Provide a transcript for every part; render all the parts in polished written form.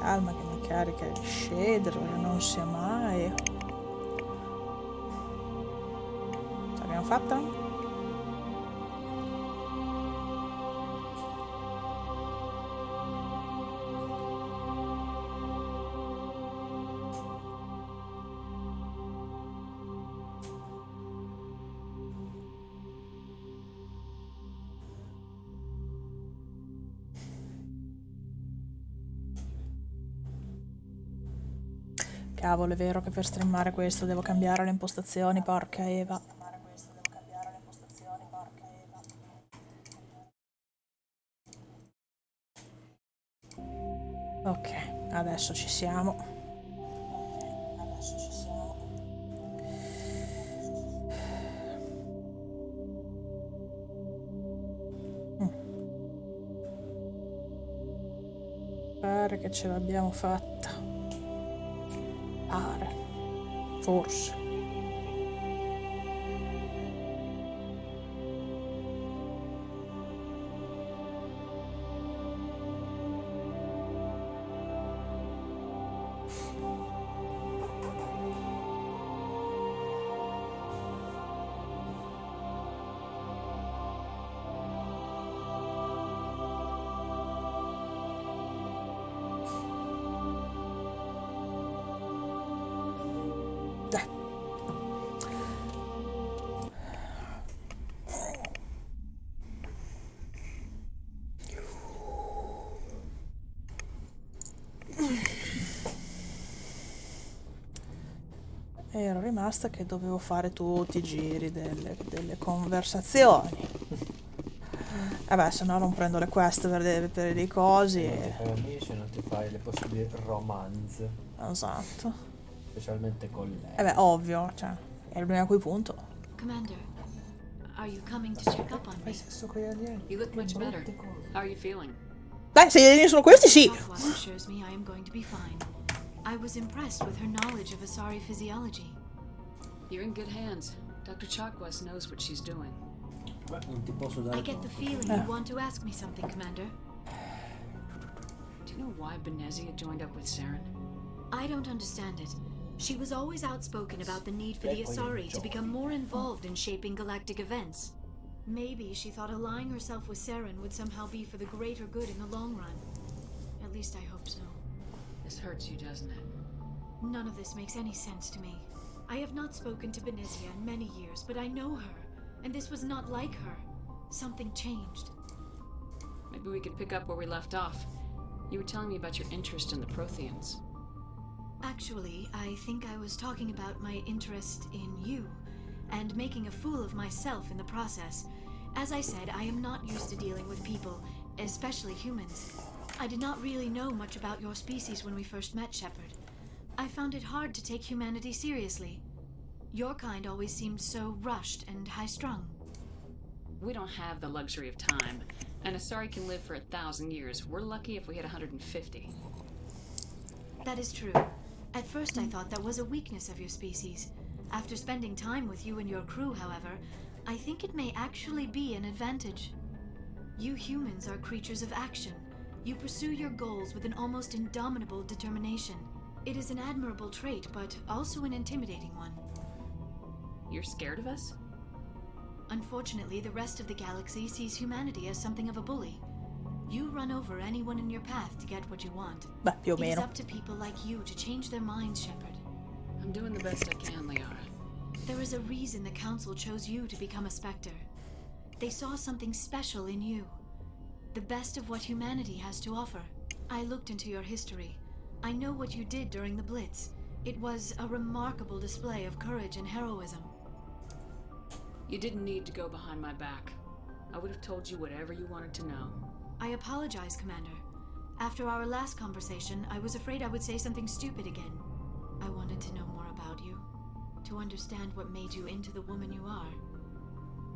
Calma che mi carica il shader, che non sia mai. Ce l'abbiamo fatta? Cavolo, è vero che per streamare questo devo cambiare le impostazioni, porca Eva. Ok, adesso ci siamo. Pare che ce l'abbiamo fatta. Pare. Forse. Dai. Ero rimasta che dovevo fare tutti i giri delle conversazioni. Vabbè, se no non prendo le quest per dei cosi. Non ti fai amici, non ti fai le possibili romance, Esatto. specialmente con lei. Beh, ovvio, cioè, è l'unico a cui punto. Commander, are you coming to check up on me? Fai sesso con gli alieni. You look much better. Brutte cose. How are you feeling? Dai, se gli alieni sono questi, sì! Chakwas assures me I am going to be fine. I was impressed with her knowledge of Asari physiology. You're in good hands. Dr. Chakwas knows what she's doing. Non ti posso dare I get the feeling you want to ask me something, Commander. Do you know why Benezia joined up with Saren? I don't understand it. She was always outspoken about the need for the Asari to become more involved in shaping galactic events. Maybe she thought allying herself with Saren would somehow be for the greater good in the long run. At least I hope so. This hurts you, doesn't it? None of this makes any sense to me. I have not spoken to Benezia in many years, but I know her, and this was not like her. Something changed. Maybe we could pick up where we left off. You were telling me about your interest in the Protheans. Actually, I think I was talking about my interest in you, and making a fool of myself in the process. As I said, I am not used to dealing with people, especially humans. I did not really know much about your species when we first met, Shepard. I found it hard to take humanity seriously. Your kind always seemed so rushed and high-strung. We don't have the luxury of time. An Asari can live for 1,000 years. We're lucky if we hit 150. That is true. At first I thought that was a weakness of your species. After spending time with you and your crew, however, I think it may actually be an advantage. You humans are creatures of action. You pursue your goals with an almost indomitable determination. It is an admirable trait, but also an intimidating one. You're scared of us? Unfortunately, the rest of the galaxy sees humanity as something of a bully. You run over anyone in your path to get what you want. Beh, più o It is meno. up to people like you to change their minds, Shepard. I'm doing the best I can, Liara. There is a reason the Council chose you to become a Spectre. They saw something special in you. The best of what humanity has to offer. I looked into your history. I know what you did during the Blitz. It was a remarkable display of courage and heroism. You didn't need to go behind my back. I would have told you whatever you wanted to know. I apologize, Commander. After our last conversation, I was afraid I would say something stupid again. I wanted to know more about you, to understand what made you into the woman you are.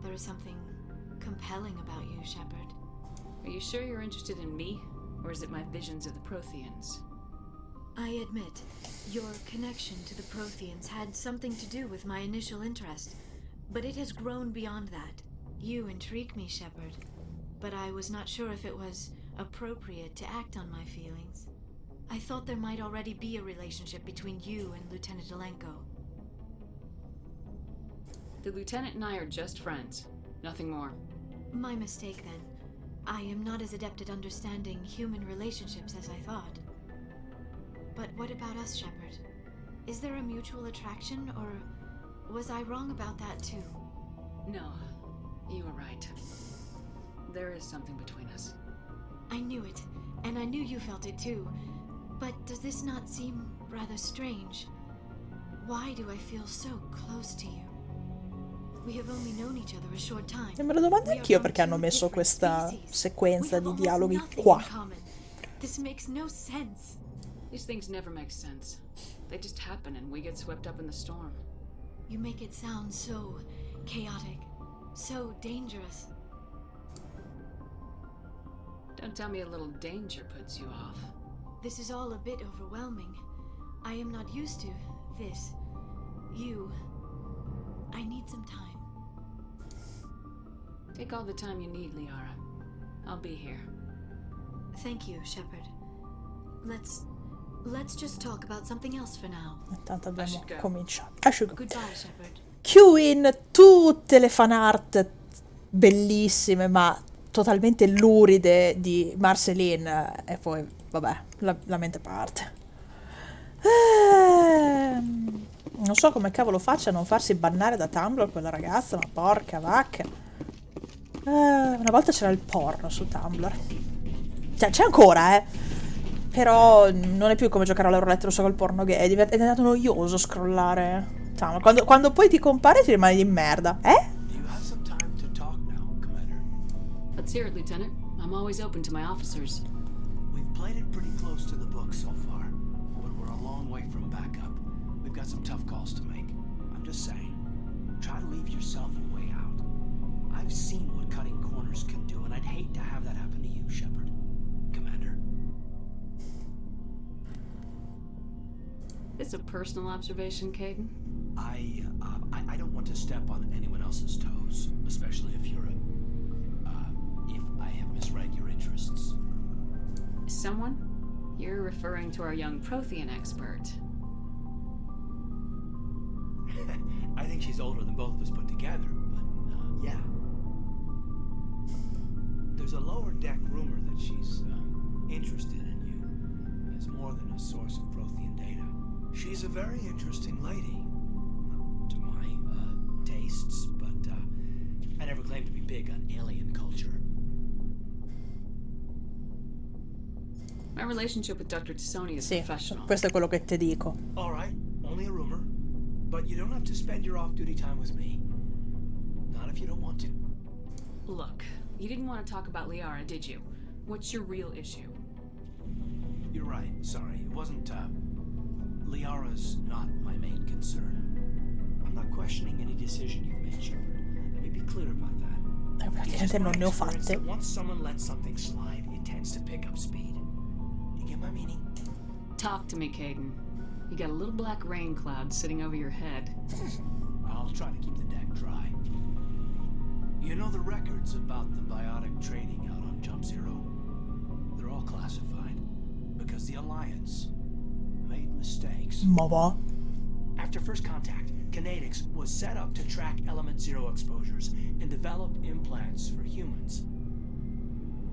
There is something compelling about you, Shepard. Are you sure you're interested in me, or is it my visions of the Protheans? I admit, your connection to the Protheans had something to do with my initial interest, but it has grown beyond that. You intrigue me, Shepard, but I was not sure if it was appropriate to act on my feelings. I thought there might already be a relationship between you and Lieutenant Alenko. The lieutenant and I are just friends. Nothing more. My mistake, then. I am not as adept at understanding human relationships as I thought. But what about us, Shepard? Is there a mutual attraction, or was I wrong about that too? No, you were right. There is something between us. I knew it, and I knew you felt it too. But does this not seem rather strange? Why do I feel so close to you? We have only known each other a short time. E me lo domando anch'io perché hanno messo questa sequenza di dialoghi qua. This makes no sense. These things never make sense. They just happen and we get swept up in the storm. You make it sound so chaotic, so dangerous. Don't tell me a little danger puts you off. This is all a bit overwhelming. I am not used to this. You. I need some time. Take all the time you need, Liara. I'll be here. Thank you, Shepard. Let's just talk about something else for now. Intanto abbiamo Asciuga. cominciato. Asciuga. Goodbye, Shepard. In tutte le fan art bellissime ma totalmente luride di Marceline e poi vabbè la mente parte. Non so come cavolo faccia a non farsi bannare da Tumblr quella ragazza, ma porca vacca. Una volta c'era il porno su Tumblr, cioè c'è ancora però non è più come giocare alla roulette russa col porno gay, è diventato noioso scrollare Tumblr. Quando poi ti compare ti rimani di merda. Let's hear it, Lieutenant. I'm always open to my officers. We've played it pretty close to the book so far, but we're a long way from backup. We've got some tough calls to make. I'm just saying, try to leave yourself a way out. I've seen what cutting corners can do, and I'd hate to have that happen to you, Shepard. Commander. It's a personal observation, Caden. I don't want to step on anyone else's toes, especially if you're if I have misread your interests. Someone? You're referring to our young Prothean expert. I think she's older than both of us put together, but yeah. There's a lower deck rumor that she's interested in you as more than a source of Prothean data. She's a very interesting lady, to my tastes, but I never claimed to be big on alien culture. My relationship with Dr. Tassoni is Sì, professional. questo è quello che ti dico. All right, only a rumor, but you don't have to spend your off-duty time with me. Not if you don't want to. Look, you didn't want to talk about Liara, did you? What's your real issue? You're right, sorry. It wasn't, Liara's not my main concern. I'm not questioning any decision you've made, Shepard. Let me be clear about that. Praticamente non ne ho fatte. Once someone lets something slide, it tends to pick up speed. You get my meaning? Talk to me, Caden. You got a little black rain cloud sitting over your head. I'll try to keep the deck dry. You know the records about the biotic trading out on Jump Zero? They're all classified because the Alliance made mistakes. Ma va? After first contact, Kinetics was set up to track Element Zero exposures and develop implants for humans.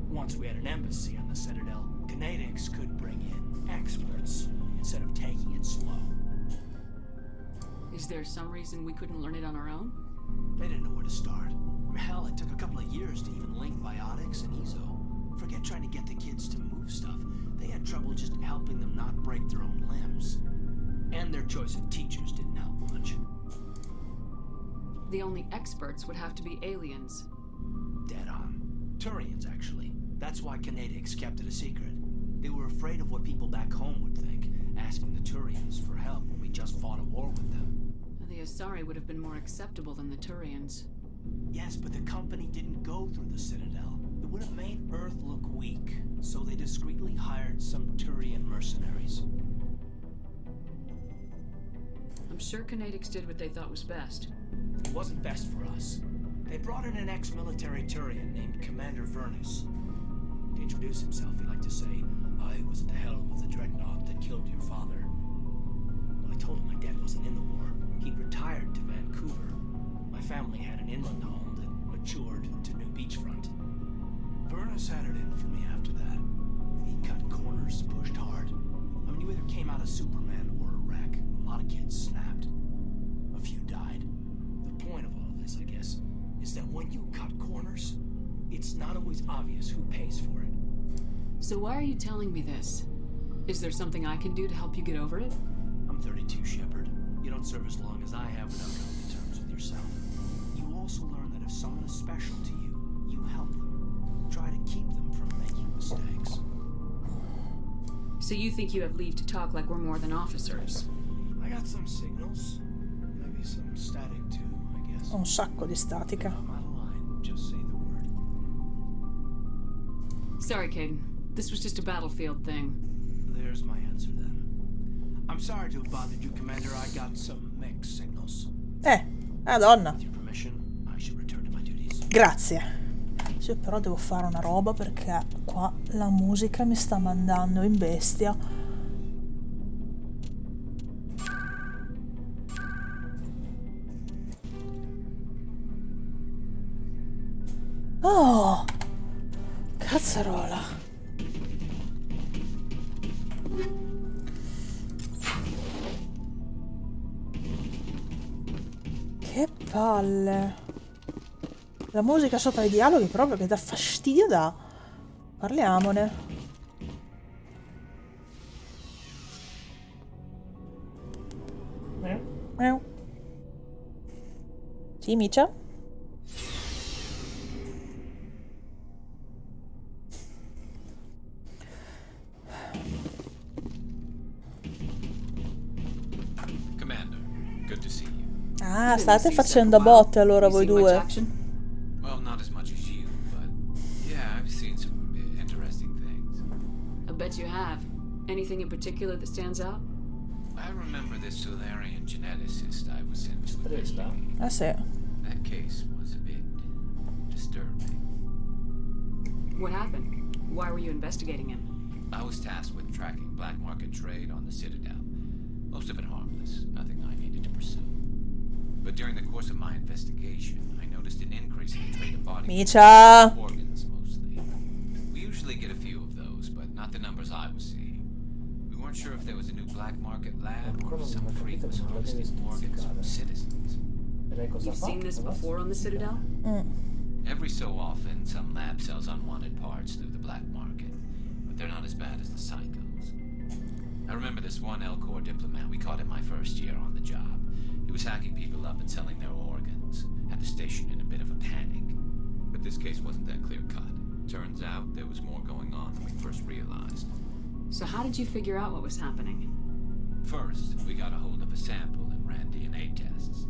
Once we had an embassy on the Citadel, Kinetics could bring in experts instead of taking it slow. Is there some reason we couldn't learn it on our own? They didn't know where to start. Hell, it took a couple of years to even link biotics and EZO. Forget trying to get the kids to move stuff. They had trouble just helping them not break their own limbs. And their choice of teachers didn't help much. The only experts would have to be aliens. Dead on. Turians, actually. That's why Kinetics kept it a secret. They were afraid of what people back home would think, asking the Turians for help when we just fought a war with them. The Asari would have been more acceptable than the Turians. Yes, but the company didn't go through the Citadel. It would have made Earth look weak, so they discreetly hired some Turian mercenaries. I'm sure Kinetics did what they thought was best. It wasn't best for us. They brought in an ex-military Turian named Commander Vernus. To introduce himself, he liked to say, "I was at the helm of the Dreadnought told him my dad wasn't in the war. He'd retired to Vancouver. My family had an inland home that matured to new beachfront. Vernus had it in for me after that. He cut corners, pushed hard. I mean, you either came out a Superman or a wreck. A lot of kids snapped. A few died. The point of all this, I guess, is that when you cut corners, it's not always obvious who pays for it. So why are you telling me this? Is there something I can do to help you get over it? I'm 32, Shepard. You don't serve as long as I have without coming to terms with yourself. You also learn that if someone is special to you, you help them. Try to keep them from making mistakes. So you think you have leave to talk like we're more than officers? I got some signals. Maybe some static too, I guess. Un sacco di If statica. I'm out of line, just say the word. Sorry, Caden. This was just a battlefield thing. There's my answer then. I'm sorry to have bothered you, Commander. I got some mixed signals. Madonna. With your permission, I should return to my duties. Grazie. Io però devo fare una roba perché qua la musica mi sta mandando in bestia. Oh! Cazzarola. Che palle. La musica sopra i dialoghi proprio che dà fastidio da... Parliamone. Sì, Micia? Commander, good to see you. Ah, state facendo a botte allora voi due. Well, not as much as you, but yeah, I've seen some interesting things. I bet you have. Anything in particular that stands out? I remember this Solarian geneticist I was sent to investigate. Ah sì. That case was a bit disturbing. What happened? Why were you investigating him? I was tasked with tracking black market trade on the Citadel. Most of it harmless, nothing I needed to pursue. But during the course of my investigation, I noticed an increase in the trade of body Micia! organs mostly. We usually get a few of those, but not the numbers I was seeing. We weren't sure if there was a new black market lab or if some freak was harvesting organs from citizens. You've seen this before on the Citadel? Every so often, some lab sells unwanted parts through the black market, but they're not as bad as the psychos. I remember this one Elcor diplomat we caught in my first year on the job. He was hacking people up and selling their organs, had the station in a bit of a panic. But this case wasn't that clear-cut. Turns out there was more going on than we first realized. So how did you figure out what was happening? First, we got a hold of a sample and ran DNA tests.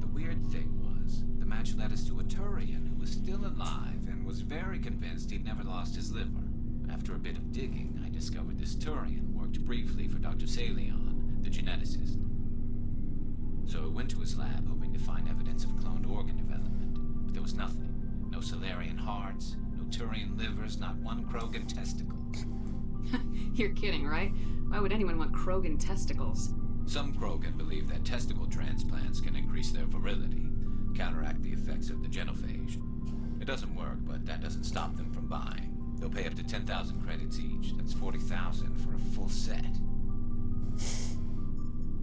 The weird thing was, the match led us to a Turian who was still alive and was very convinced he'd never lost his liver. After a bit of digging, I discovered this Turian worked briefly for Dr. Salion, the geneticist. So I went to his lab hoping to find evidence of cloned organ development, but there was nothing. No Solarian hearts, no Turian livers, not one Krogan testicle. You're kidding, right? Why would anyone want Krogan testicles? Some Krogan believe that testicle transplants can increase their virility, counteract the effects of the genophage. It doesn't work, but that doesn't stop them from buying. They'll pay up to 10,000 credits each. That's 40,000 for a full set.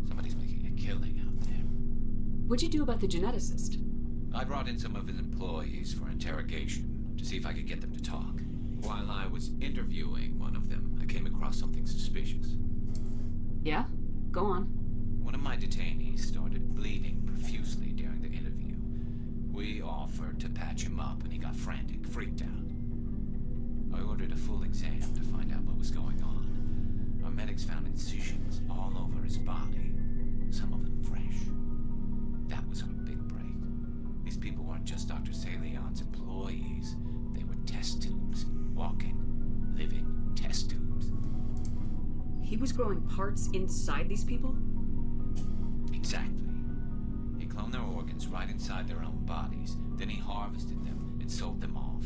Somebody's making a killing out there. What'd you do about the geneticist? I brought in some of his employees for interrogation to see if I could get them to talk. While I was interviewing one of them, I came across something suspicious. Yeah? Go on. One of my detainees started bleeding profusely during the interview. We offered to patch him up and he got frantic, freaked out. I ordered a full exam to find out what was going on. Our medics found incisions all over his body, some of them fresh. That was our big break. These people weren't just Dr. Salion's employees. They were test tubes, walking, living test tubes. He was growing parts inside these people? Exactly. He cloned their organs right inside their own bodies. Then he harvested them and sold them off.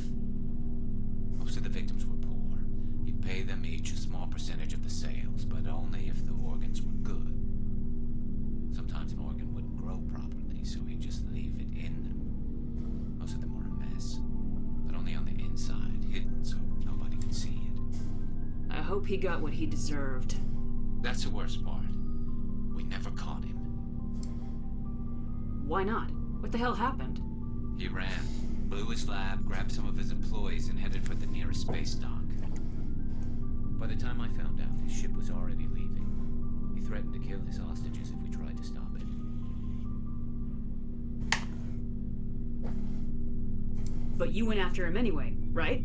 Most of the victims were poor. He'd pay them each a small percentage of the sales, but only if the organs were good. hope he got what he deserved. That's the worst part. We never caught him. Why not? What the hell happened? He ran, blew his lab, grabbed some of his employees, and headed for the nearest space dock. By the time I found out, his ship was already leaving. He threatened to kill his hostages if we tried to stop it. But you went after him anyway, right?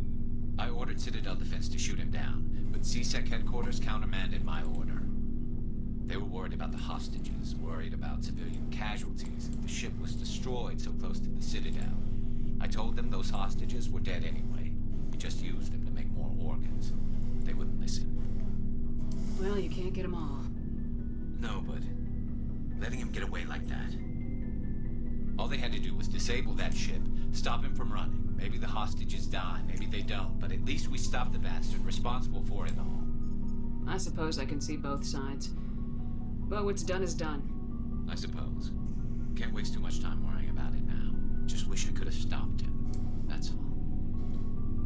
I ordered Citadel Defense to shoot him down, but CSEC headquarters countermanded my order. They were worried about the hostages, worried about civilian casualties. The ship was destroyed so close to the Citadel. I told them those hostages were dead anyway. We just used them to make more organs. They wouldn't listen. Well, you can't get them all. No, but letting him get away like that. All they had to do was disable that ship, stop him from running. Maybe the hostages die, maybe they don't, but at least we stopped the bastard responsible for it all. I suppose I can see both sides. But what's done is done. I suppose. Can't waste too much time worrying about it now. Just wish I could have stopped him. That's all.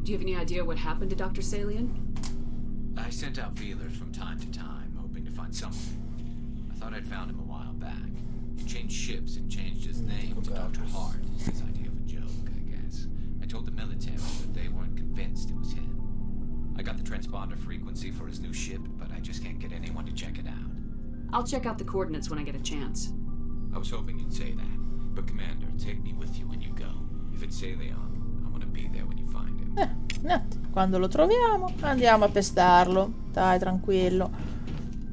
Do you have any idea what happened to Dr. Salian? I sent out feelers from time to time, hoping to find something. I thought I'd found him a while back. He changed ships and changed his name to Dr. Hart. His idea of a joke, I guess. I told the military, but they weren't convinced it was him. I got the transponder frequency for his new ship, but I just can't get anyone to check it out. I'll check out the coordinates when I get a chance. I was hoping you'd say that. But Commander, take me with you when you go. If it's Salion, I want to be there when you find him. Niente. Quando lo troviamo, andiamo a pestarlo. Dai, tranquillo.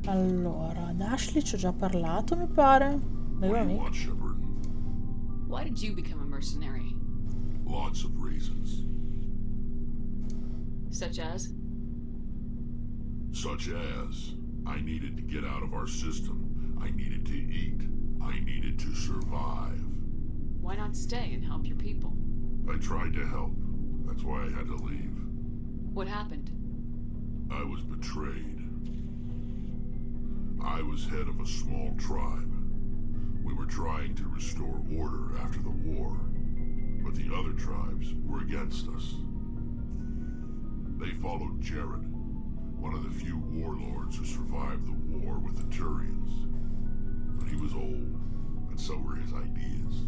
Allora, ad Ashley ci ho già parlato, mi pare. Vero amico? Why did you become a mercenary? Lots of reasons. Such as? Such as, I needed to get out of our system. I needed to eat. I needed to survive. Why not stay and help your people? I tried to help. That's why I had to leave. What happened? I was betrayed. I was head of a small tribe. We were trying to restore order after the war, but the other tribes were against us. They followed Jared, one of the few warlords who survived the war with the Turians. But he was old, and so were his ideas.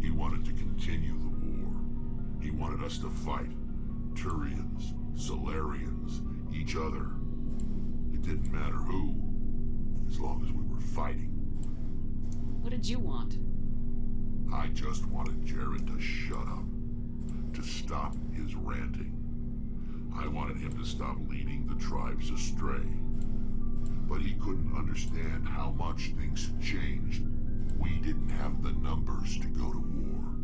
He wanted to continue the war. He wanted us to fight. Turians, Solarians, each other. It didn't matter who, as long as we were fighting. What did you want? I just wanted Jared to shut up, to stop his ranting. I wanted him to stop leading the tribes astray. But he couldn't understand how much things had changed. We didn't have the numbers to go to war.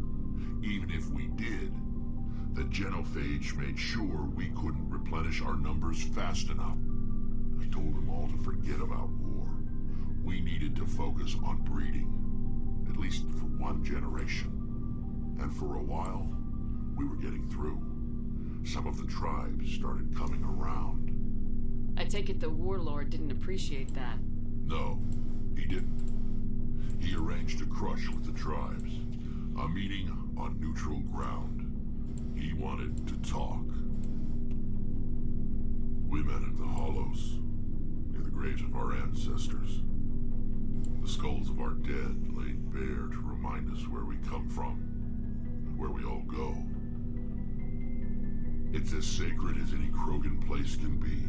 Even if we did, the genophage made sure we couldn't replenish our numbers fast enough. I told them all to forget about war. We needed to focus on breeding, at least for one generation. And for a while, we were getting through. Some of the tribes started coming around. I take it the warlord didn't appreciate that. No, he didn't. He arranged a crush with the tribes. A meeting on neutral ground. He wanted to talk. We met at the Hollows, near the graves of our ancestors. The skulls of our dead laid bare to remind us where we come from, and where we all go. It's as sacred as any Krogan place can be.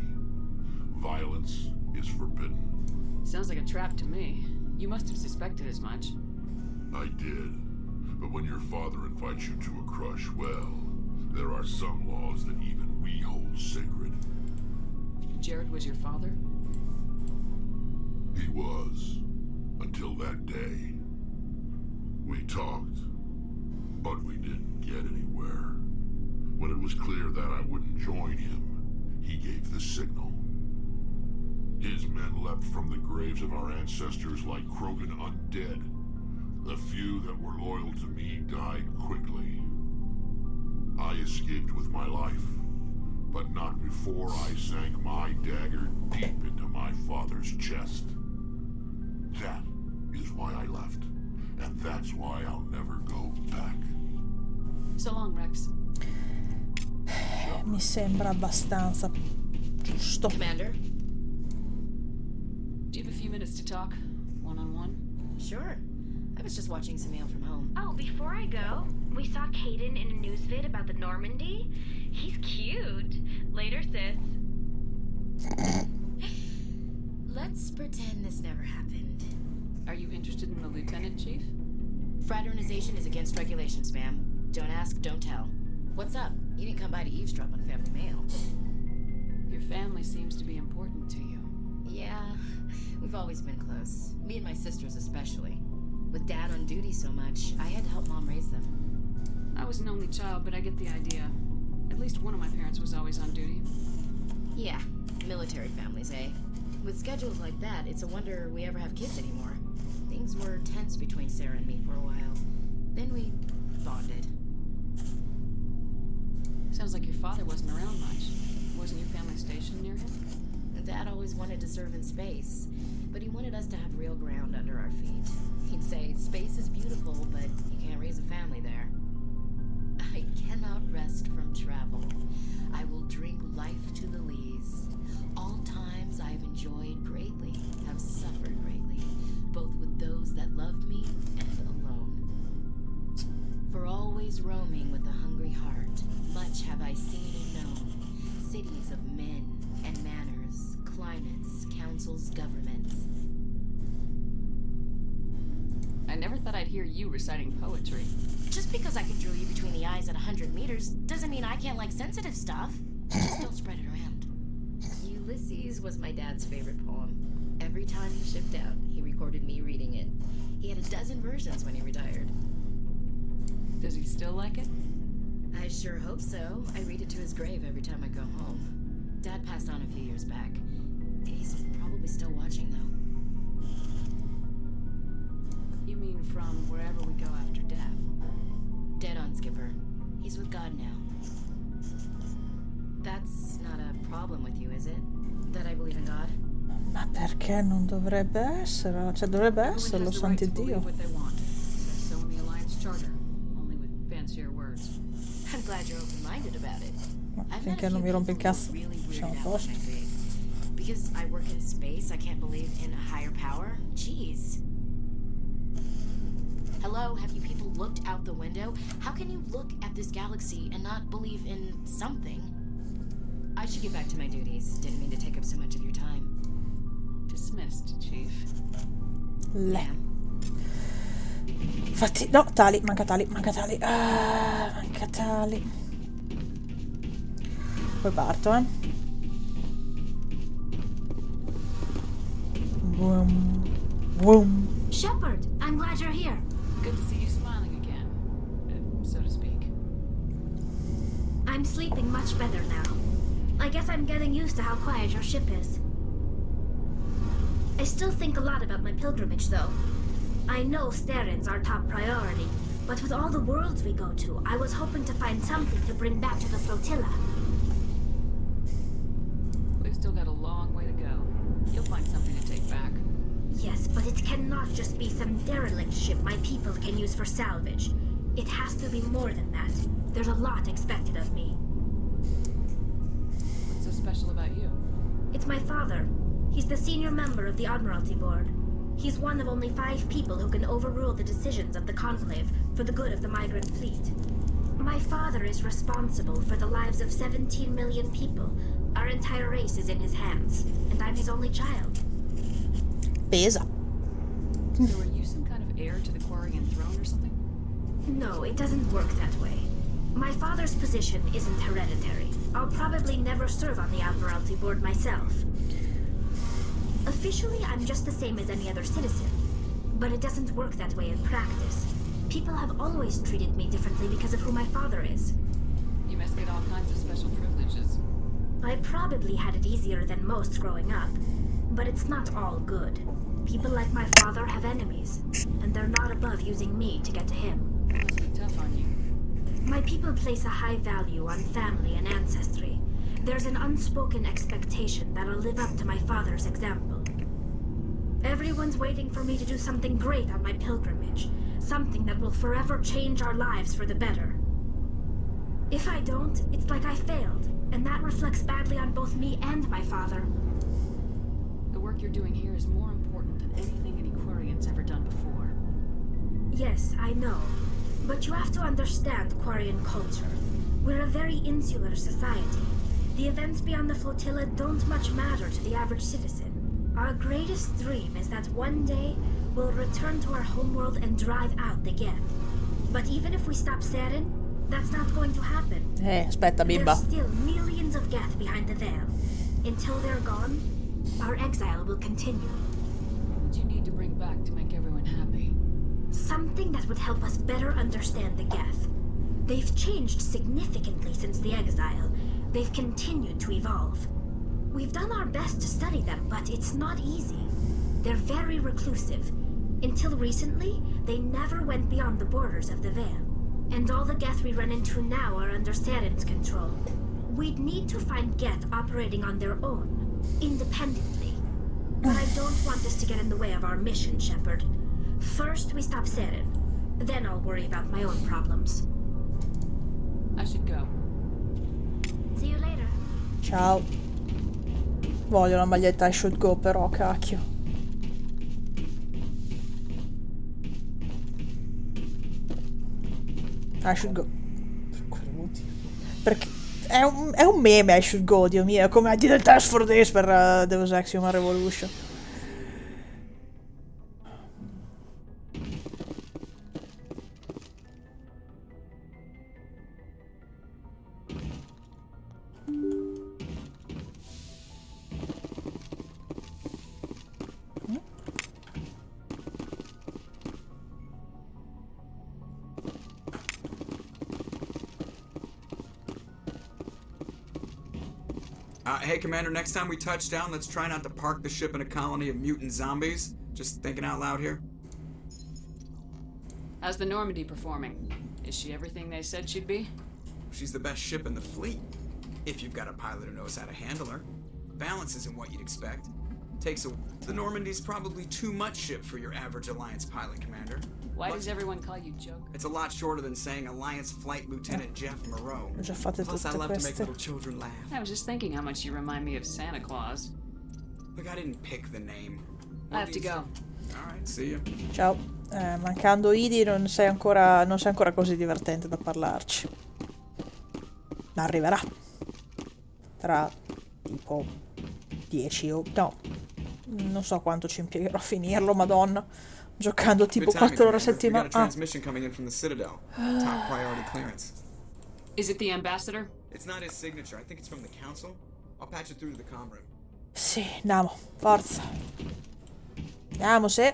Violence is forbidden. Sounds like a trap to me. You must have suspected as much. I did. But when your father invites you to a crush, well, there are some laws that even we hold sacred. Jared was your father? He was. Until that day. We talked, but we didn't get anywhere. When it was clear that I wouldn't join him, he gave the signal. His men leapt from the graves of our ancestors like Krogan undead. The few that were loyal to me died quickly. I escaped with my life, but not before I sank my dagger deep into my father's chest. That is why I left, and that's why I'll never go back. So long, Rex. Mi sembra abbastanza Giusto. Commander? Do you have a few minutes to talk? One-on-one? Sure. I was just watching some mail from home. Oh, before I go, we saw Caden in a news vid about the Normandy. He's cute. Later, sis. Let's pretend this never happened. Are you interested in the lieutenant, Chief? Fraternization is against regulations, ma'am. Don't ask, don't tell. What's up? You didn't come by to eavesdrop on family mail. Your family seems to be important to you. Yeah, we've always been close. Me and my sisters especially. With Dad on duty so much, I had to help Mom raise them. I was an only child, but I get the idea. At least one of my parents was always on duty. Yeah, military families, eh? With schedules like that, it's a wonder we ever have kids anymore. Things were tense between Sarah and me for a while. Then we bonded. Sounds like your father wasn't around much. Wasn't your family stationed near him? Dad always wanted to serve in space, but he wanted us to have real ground under our feet. He'd say, space is beautiful, but you can't raise a family there. I cannot rest from travel. I will drink life to the lees. All times I have enjoyed greatly, have suffered greatly, both with those that loved me and alone. For always roaming with a hungry heart, much have I seen and known. Cities of men and manners, climates, councils, governments. I never thought I'd hear you reciting poetry. Just because I can drill you between the eyes at 100 meters doesn't mean I can't like sensitive stuff. Just don't spread it around. Ulysses was my dad's favorite poem. Every time he shipped out, he recorded me reading it. He had a dozen versions when he retired. Does he still like it? I sure hope so. I read it to his grave every time I go home. Dad passed on a few years back. He's probably still watching, though. You mean from wherever we go after death? Dead on, Skipper. He's with God now. That's not a problem with you, is it? That I believe in God? Ma perché non dovrebbe essere? Cioè dovrebbe esserlo, santi Dio. What they want. Says so in the Alliance Charter, only with fancier words. I'm glad you're open-minded about it. Finché non mi rompe il cazzo, siamo a posto. Because I work in space, I can't believe in a higher power? Jeez. Hello, have you people looked out the window? How can you look at this galaxy and not believe in something? I should get back to my duties. Didn't mean to take up so much of your time. Dismissed, Chief. Infatti, no, Tali, manca Tali. Manca Tali. Poi parto, Boom. Shepard, I'm glad you're here. Good to see you smiling again, so to speak. I'm sleeping much better now. I guess I'm getting used to how quiet your ship is. I still think a lot about my pilgrimage, though. I know Starin's our top priority, but with all the worlds we go to, I was hoping to find something to bring back to the flotilla. We've still got a long way to go. You'll find something to take back. Yes, but it cannot just be some derelict ship my people can use for salvage. It has to be more than that. There's a lot expected of me. What's so special about you? It's my father. He's the senior member of the Admiralty Board. He's one of only 5 people who can overrule the decisions of the Conclave for the good of the migrant fleet. My father is responsible for the lives of 17 million people. Our entire race is in his hands, and I'm his only child. Pesa. So are you some kind of heir to the Quarian throne or something? No, it doesn't work that way. My father's position isn't hereditary. I'll probably never serve on the Admiralty Board myself. Officially, I'm just the same as any other citizen. But it doesn't work that way in practice. People have always treated me differently because of who my father is. You must get all kinds of special privileges. I probably had it easier than most growing up, but it's not all good. People like my father have enemies, and they're not above using me to get to him. It must be tough on you. My people place a high value on family and ancestry. There's an unspoken expectation that I'll live up to my father's example. Everyone's waiting for me to do something great on my pilgrimage, something that will forever change our lives for the better. If I don't, it's like I failed. and that reflects badly on both me and my father. The work you're doing here is more important than anything any Quarian's ever done before. Yes, I know. But you have to understand Quarian culture. We're a very insular society. The events beyond the flotilla don't much matter to the average citizen. Our greatest dream is that one day we'll return to our homeworld and drive out the Geth. But even if we stop Saren, that's not going to happen. Aspetta, bimba. There's still millions of Geth behind the veil. Until they're gone, our exile will continue. What would you need to bring back to make everyone happy? Something that would help us better understand the Geth. They've changed significantly since the exile. They've continued to evolve. We've done our best to study them, but it's not easy. They're very reclusive. Until recently, they never went beyond the borders of the Veil. And all the Geth we run into now are under Saren's control. We'd need to find Geth operating on their own, independently. But I don't want this to get in the way of our mission, Shepard. First, we stop Saren. Then I'll worry about my own problems. I should go. See you later. Ciao. Voglio la maglietta I should go però, cacchio. I should go. Per quale motivo? Perché è un meme I should go, Dio mio. È come I did a test for this per Deus Ex Human Revolution. Hey, Commander, next time we touch down, let's try not to park the ship in a colony of mutant zombies. Just thinking out loud here. How's the Normandy performing? Is she everything they said she'd be? She's the best ship in the fleet. If you've got a pilot who knows how to handle her. Balance isn't what you'd expect. The Normandy's probably too much ship for your average Alliance pilot, Commander. Why does everyone call you Joker? It's a lot shorter than saying Alliance Flight Lieutenant Jeff Moreau. Ho già fatte Plus, I tutte love to make queste. little children laugh. I was just thinking how much you remind me of Santa Claus. Look, I didn't pick the name. I have to go. Alright, see you. Ciao. Mancando Idi non sei ancora così divertente da parlarci. Ma arriverà. Tra tipo 10 o... no. Non so quanto ci impiegherò a finirlo, madonna. Giocando tipo 4 ore a settimana. We got a transmission coming in from the Citadel. Top priority clearance. Is it the ambassador? It's not his signature. I think it's from the council. I'll patch it through to the comm room. Sì, andiamo, forza. Andiamo, sì.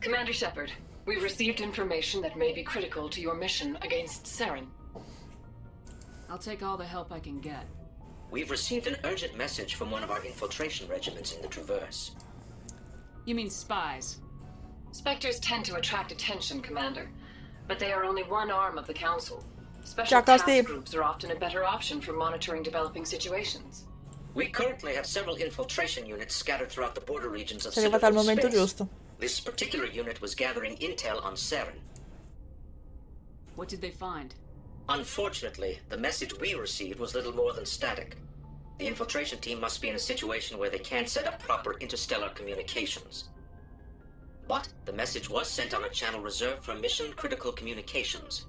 Commander Shepard, we've received information that may be critical to your mission against Saren. I'll take all the help I can get. We've received an urgent message from one of our infiltration regiments in the Traverse. You mean spies? Spectres tend to attract attention, Commander, but they are only one arm of the Council. Special Ciao, task Costi. groups are often a better option for monitoring developing situations. We currently have several infiltration units scattered throughout the border regions of Sei arrivata al Citadel momento space. giusto. This particular unit was gathering intel on Saren. What did they find? Unfortunately, the message we received was little more than static. The infiltration team must be in a situation where they can't set up proper interstellar communications. But the message was sent on a channel reserved for mission-critical communications.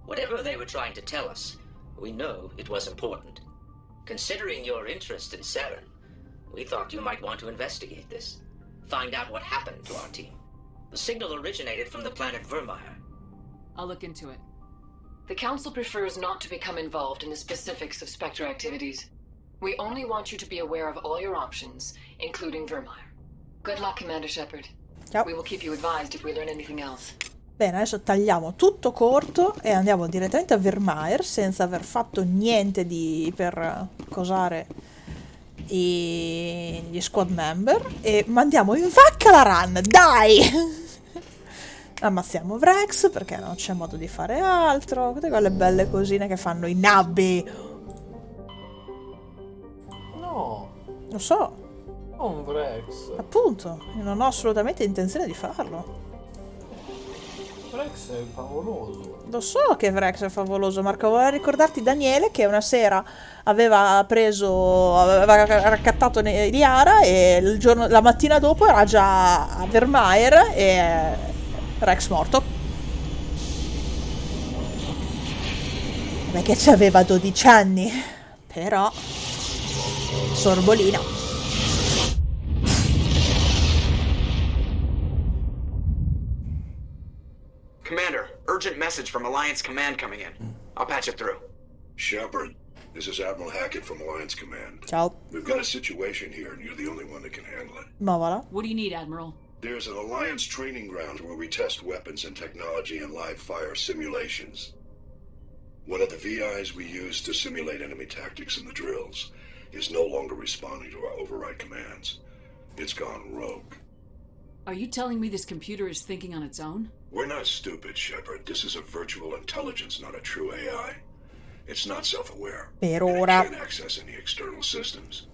Whatever they were trying to tell us, we know it was important. Considering your interest in Saren, we thought you might want to investigate this. Find out what happened to our team. The signal originated from the planet Vermeer. I'll look into it. The Council prefers not to become involved in the specifics of Spectre activities. We only want you to be aware of all your options, including Vermeer. Good luck, Commander Shepard. Ciao. We will keep you advised if we learn anything else. Bene, adesso tagliamo tutto corto e andiamo direttamente a Vermeer senza aver fatto niente per cosare gli squad member e mandiamo in vacca la run, dai! Ammazziamo Vrex perché non c'è modo di fare altro. Tutte quelle belle cosine che fanno i nabbi. No, Lo so, non Vrex. appunto, io non ho assolutamente intenzione di farlo. Rex è favoloso. Lo so che Rex è favoloso, Marco. Volevo ricordarti Daniele che una sera aveva raccattato Liara e la mattina dopo era già a Vermeer e Rex morto. Perché aveva 12 anni. Però sorbolina. Commander, urgent message from Alliance Command coming in. I'll patch it through. Shepard, this is Admiral Hackett from Alliance Command. Ciao. We've got a situation here, and you're the only one that can handle it. Ma voilà. What do you need, Admiral? There's an Alliance training ground where we test weapons and technology in live fire simulations. One of the VIs we use to simulate enemy tactics in the drills is no longer responding to our override commands. It's gone rogue. Are you telling me this computer is thinking on its own? We're not stupid, Shepard. This is a virtual intelligence, not a true AI. It's not self-aware. Per and it ora. can't access any external systems.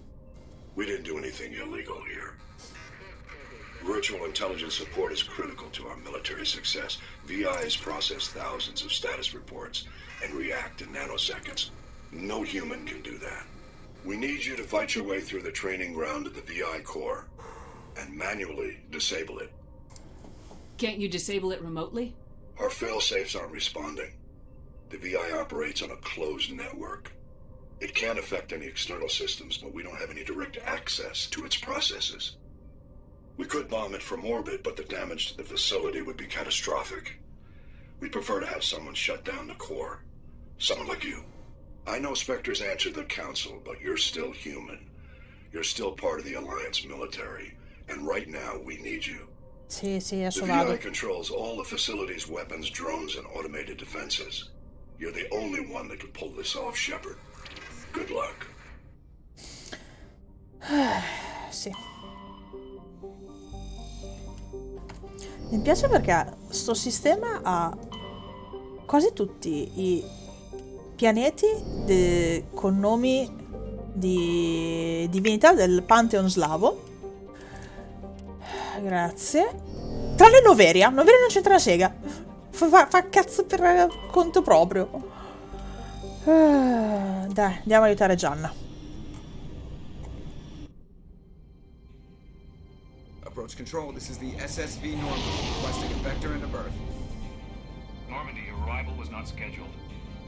We didn't do anything illegal here. Virtual intelligence support is critical to our military success. VIs process thousands of status reports and react in nanoseconds. No human can do that. We need you to fight your way through the training ground of the VI core and manually disable it. Can't you disable it remotely? Our fail-safes aren't responding. The VI operates on a closed network. It can affect any external systems, but we don't have any direct access to its processes. We could bomb it from orbit, but the damage to the facility would be catastrophic. We'd prefer to have someone shut down the core. Someone like you. I know Spectres answer the Council, but you're still human. You're still part of the Alliance military, and right now we need you. Sì, adesso The vado. VI controls all the facility's weapons, drones, and automated defenses. You're the only one that can pull this off, Shepard. Good luck. Sì. Mi piace perché sto sistema ha quasi tutti i pianeti con nomi di divinità del Pantheon slavo. Grazie. Tranne Noveria. Noveria non c'entra la sega. Fa cazzo per conto proprio. Dai, andiamo a aiutare Gianna. Approach control, this is the SSV Normandy, requesting a vector into berth. Normandy, your arrival was not scheduled.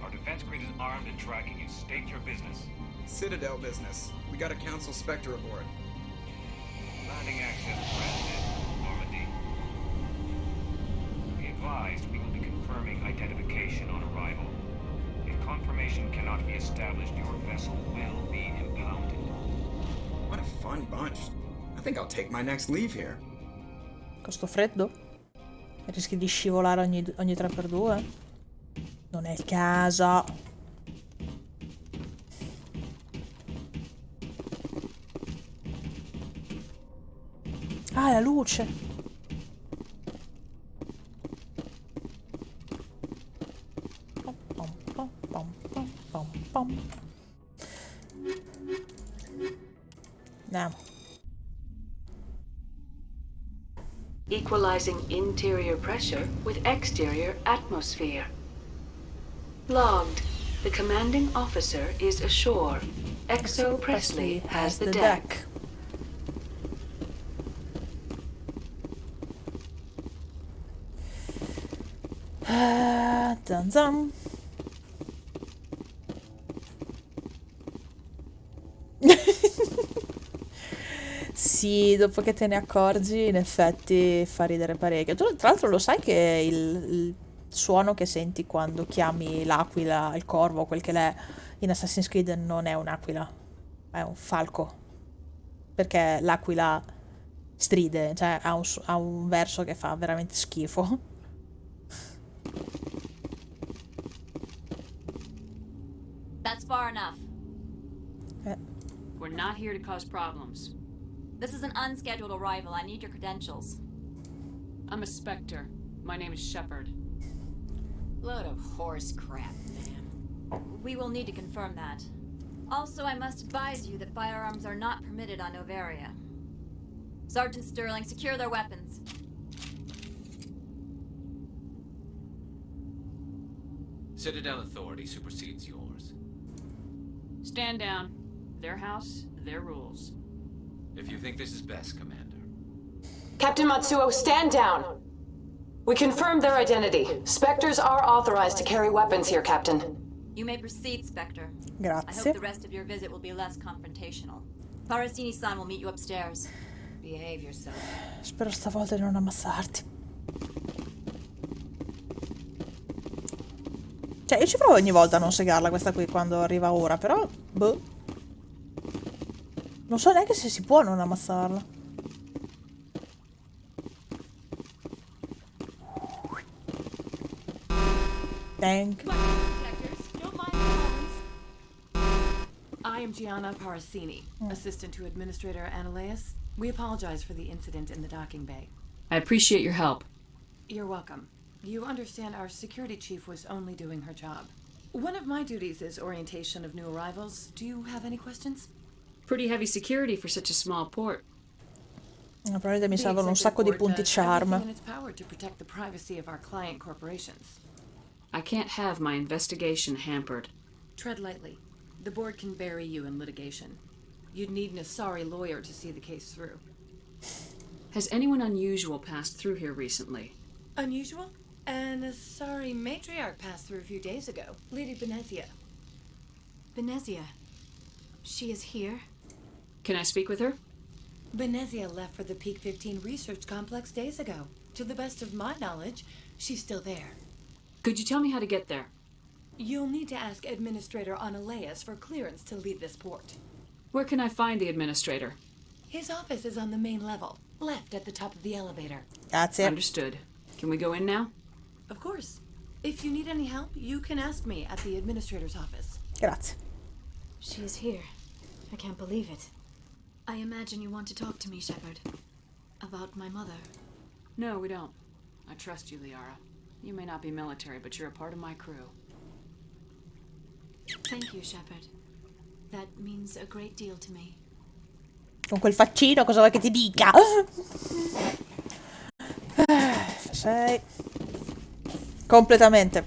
Our defense grid is armed and tracking you. State your business. Citadel business. We got a Council Spectre aboard. Landing access granted, Normandy. Be advised, we will be confirming identification on arrival. If confirmation cannot be established, your vessel will be impounded. What a fun bunch. I think I'll take my next leave here. Con sto freddo? Rischi di scivolare ogni 3x2? Non è il caso. Ah, la luce. Andiamo. Equalizing interior pressure with exterior atmosphere. Logged. The commanding officer is ashore. Exo Presley has the deck. Zan zan. Sì, dopo che te ne accorgi, in effetti fa ridere parecchio. Tu, tra l'altro, lo sai che il suono che senti quando chiami l'aquila, il corvo, quel che l'è, in Assassin's Creed non è un'aquila, è un falco. Perché l'aquila stride, cioè ha un verso che fa veramente schifo. That's far enough. We're not here to cause problems. This is an unscheduled arrival. I need your credentials. I'm a Spectre. My name is Shepard. Load of horse crap, ma'am. We will need to confirm that. Also, I must advise you that firearms are not permitted on Noveria. Sergeant Sterling, secure their weapons. Citadel authority supersedes yours. Stand down. Their house, their rules. If you think this is best, Commander. Captain Matsuo, stand down! We confirmed their identity. Spectres are authorized to carry weapons here, Captain. You may proceed, Spectre. I Grazie. hope the rest of your visit will be less confrontational. Parasini-san will meet you upstairs. Behave yourself. Spero stavolta di non ammassarti. Cioè, io ci provo ogni volta a non segarla questa qui quando arriva ora, però... boh. Non so neanche se si può non ammassarla. Thank. I am Gianna Parasini, assistant to Administrator Ananias. We apologize for the incident in the docking bay. I appreciate your help. You're welcome. You understand our security chief was only doing her job. One of my duties is orientation of new arrivals. Do you have any questions? Pretty heavy security for such a small port. Probabilmente mi servono un sacco di punti charm. Everything in its power to protect the privacy of our client corporations. I can't have my investigation hampered. Tread lightly. The board can bury you in litigation. You'd need an Asari lawyer to see the case through. Has anyone unusual passed through here recently? Unusual? An Asari matriarch passed through a few days ago. Lady Benezia. Benezia. She is here? Can I speak with her? Benezia left for the Peak 15 research complex days ago. To the best of my knowledge, she's still there. Could you tell me how to get there? You'll need to ask Administrator Ananias for clearance to leave this port. Where can I find the administrator? His office is on the main level, left at the top of the elevator. Grazie. Understood. Can we go in now? Of course. If you need any help, you can ask me at the administrator's office. Grazie. She is here. I can't believe it. I imagine you want to talk to me, Shepard. About my mother. No, we don't. I trust you, Liara. You may not be military, but you're a part of my crew. Thank you, Shepard. That means a great deal to me. Con quel faccino cosa vuoi che ti dica? 6. Completamente.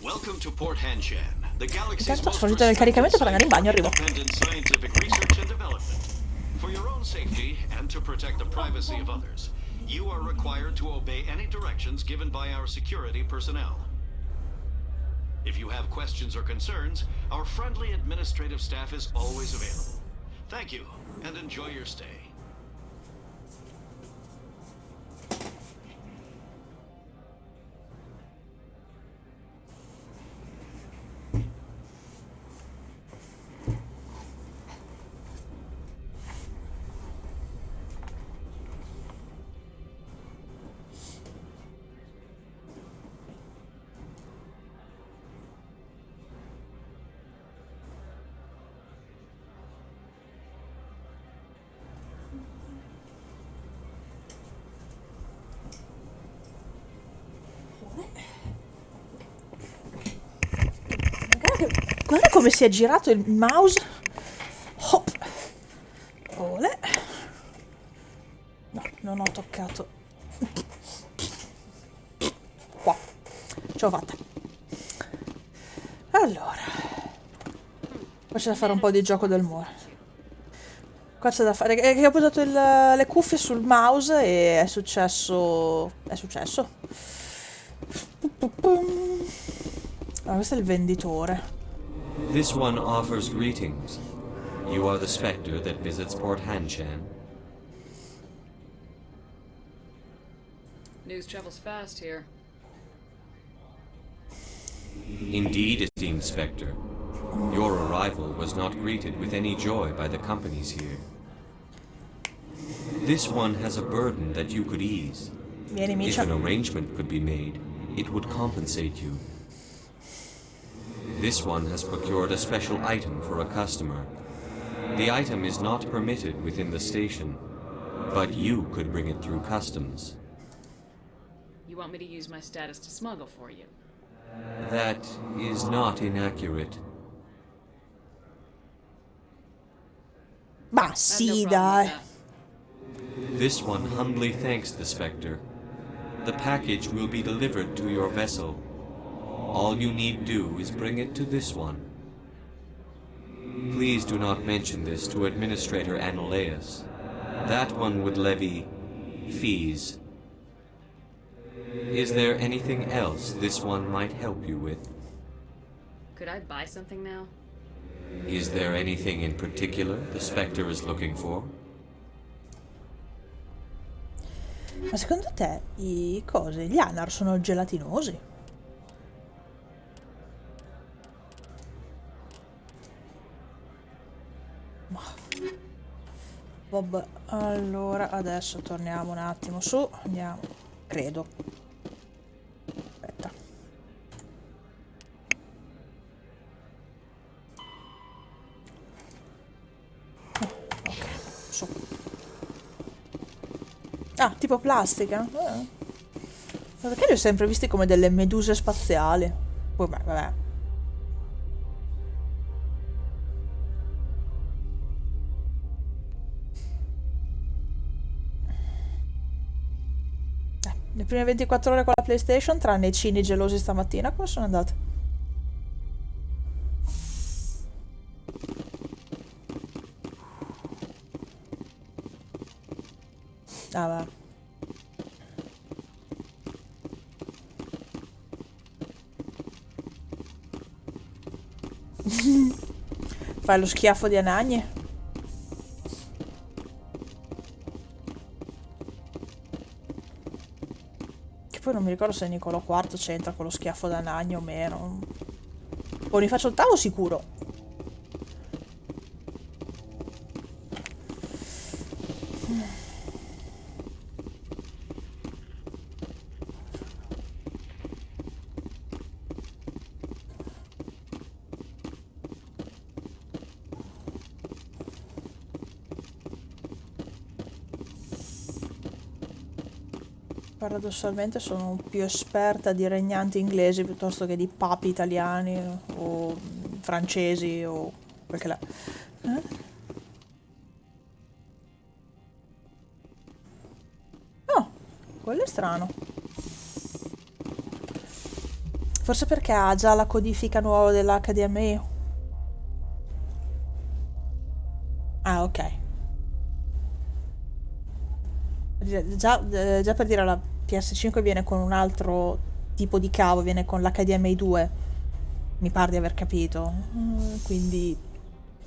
Welcome to Port Hanshan, the galaxy's Intanto ho most sfuggito del caricamento per andare in bagno, arrivo. independent scientific research and development. For your own safety and to protect the privacy of others, you are required to obey any directions given by our security personnel. If you have questions or concerns, our friendly administrative staff is always available. Thank you, and enjoy your stay. Guarda come si è girato il mouse. Hop. Ole. No, non ho toccato. Qua. Ce l'ho fatta. Allora. Qua c'è da fare un po' di gioco del muore. Qua c'è da fare... che ho posato le cuffie sul mouse e è successo... Allora, questo è il venditore. This one offers greetings. You are the spectre that visits Port Hanshan. News travels fast here. Indeed, esteemed Spectre. Your arrival was not greeted with any joy by the companies here. This one has a burden that you could ease. Vieni, If Micia. an arrangement could be made, it would compensate you. This one has procured a special item for a customer. The item is not permitted within the station, but you could bring it through customs. You want me to use my status to smuggle for you? That is not inaccurate. Ma sì, dai. This one humbly thanks the Spectre. The package will be delivered to your vessel. All you need do is bring it to this one. Please do not mention this to Administrator Anoleus. That one would levy fees. Is there anything else this one might help you with? Could I buy something now? Is there anything in particular the Spectre is looking for? Ma secondo te gli Anar sono gelatinosi? Vabbè, allora adesso torniamo un attimo su, andiamo, credo. Aspetta. Ok, su. Ah, tipo plastica? Ma perché li ho sempre visti come delle meduse spaziali? Poi, beh, vabbè. Le prime 24 ore con la PlayStation, tranne i cini gelosi stamattina, come sono andate? Ah, va. Fai lo schiaffo di Anagni? Che poi non mi ricordo se Niccolò IV c'entra con lo schiaffo da Anagni o meno. O ne faccio ottavo sicuro. Paradossalmente sono più esperta di regnanti inglesi piuttosto che di papi italiani o francesi o quel che l'è. Oh, quello è strano. Forse perché ha già la codifica nuova dell'HDMI. Ah, ok. Già per dire la PS5 viene con un altro tipo di cavo, viene con l'HDMI 2, mi pare di aver capito. Quindi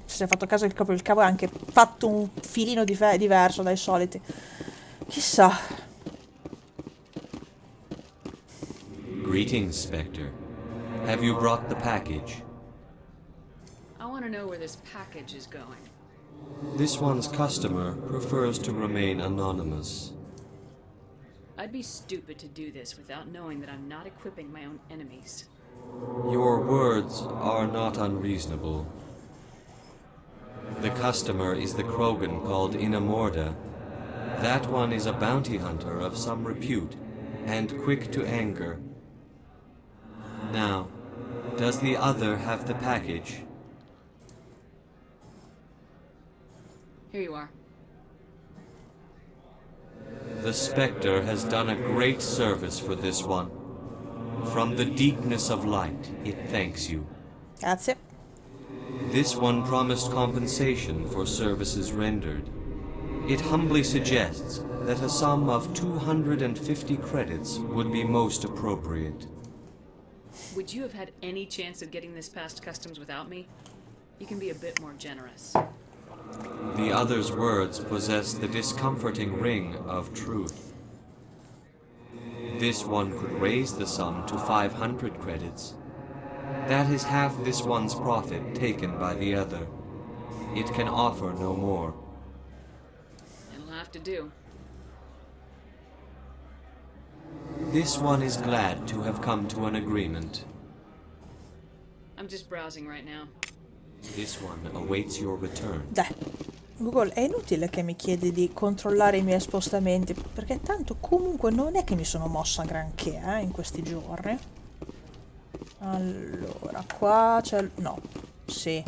se si è fatto caso che il cavo è anche fatto un filino diverso dai soliti. Chissà. Greetings, Spectre. Have you brought the package? I want to know where this package is going. This one's customer prefers to remain anonymous. I'd be stupid to do this without knowing that I'm not equipping my own enemies. Your words are not unreasonable. The customer is the Krogan called Inamorda. That one is a bounty hunter of some repute, and quick to anger. Now, does the other have the package? Here you are. The Spectre has done a great service for this one. From the deepness of light, it thanks you. Grazie. This one promised compensation for services rendered. It humbly suggests that a sum of 250 credits would be most appropriate. Would you have had any chance of getting this past customs without me? You can be a bit more generous. The other's words possess the discomforting ring of truth. This one could raise the sum to 500 credits. That is half this one's profit taken by the other. It can offer no more. It'll have to do. This one is glad to have come to an agreement. I'm just browsing right now. This one awaits your return. Dai, Google, è inutile che mi chiedi di controllare i miei spostamenti, perché tanto comunque non è che mi sono mossa granché in questi giorni. Allora, qua c'è... no, sì.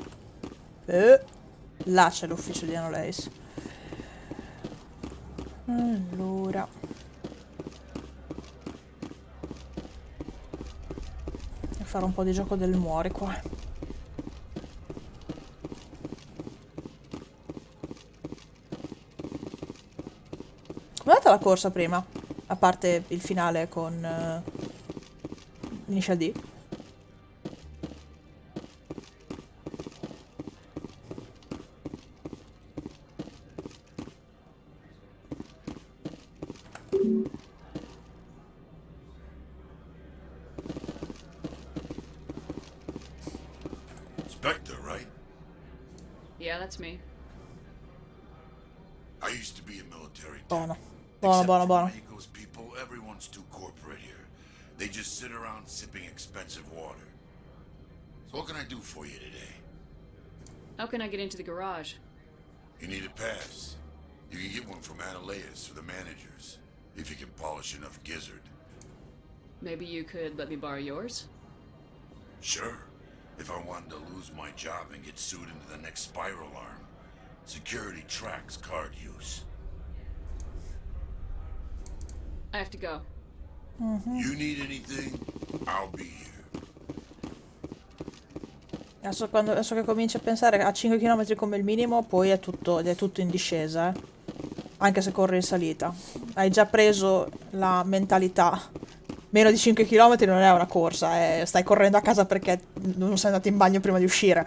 Là c'è l'ufficio di Anoleis. Allora... fare un po' di gioco del muori qua. Com'è andata la corsa prima? A parte il finale con Initial D. Spectre, right? Yeah, that's me. I used to be a military Buono. tech. Buono, Except buono, for buono. Mexico's people, everyone's too corporate here. They just sit around sipping expensive water. So what can I do for you today? How can I get into the garage? You need a pass. You can get one from Ananias or the managers, if you can polish enough gizzard. Maybe you could let me borrow yours? Sure. If I wanted to lose my job and get sued into the next spiral arm. Security tracks card use. I have to go. You need anything, I'll be here. Adesso che cominci a pensare a 5 km come il minimo, poi è tutto in discesa, anche se corri in salita. Hai già preso la mentalità. Meno di 5 km non è una corsa, stai correndo a casa perché non sei andato in bagno prima di uscire.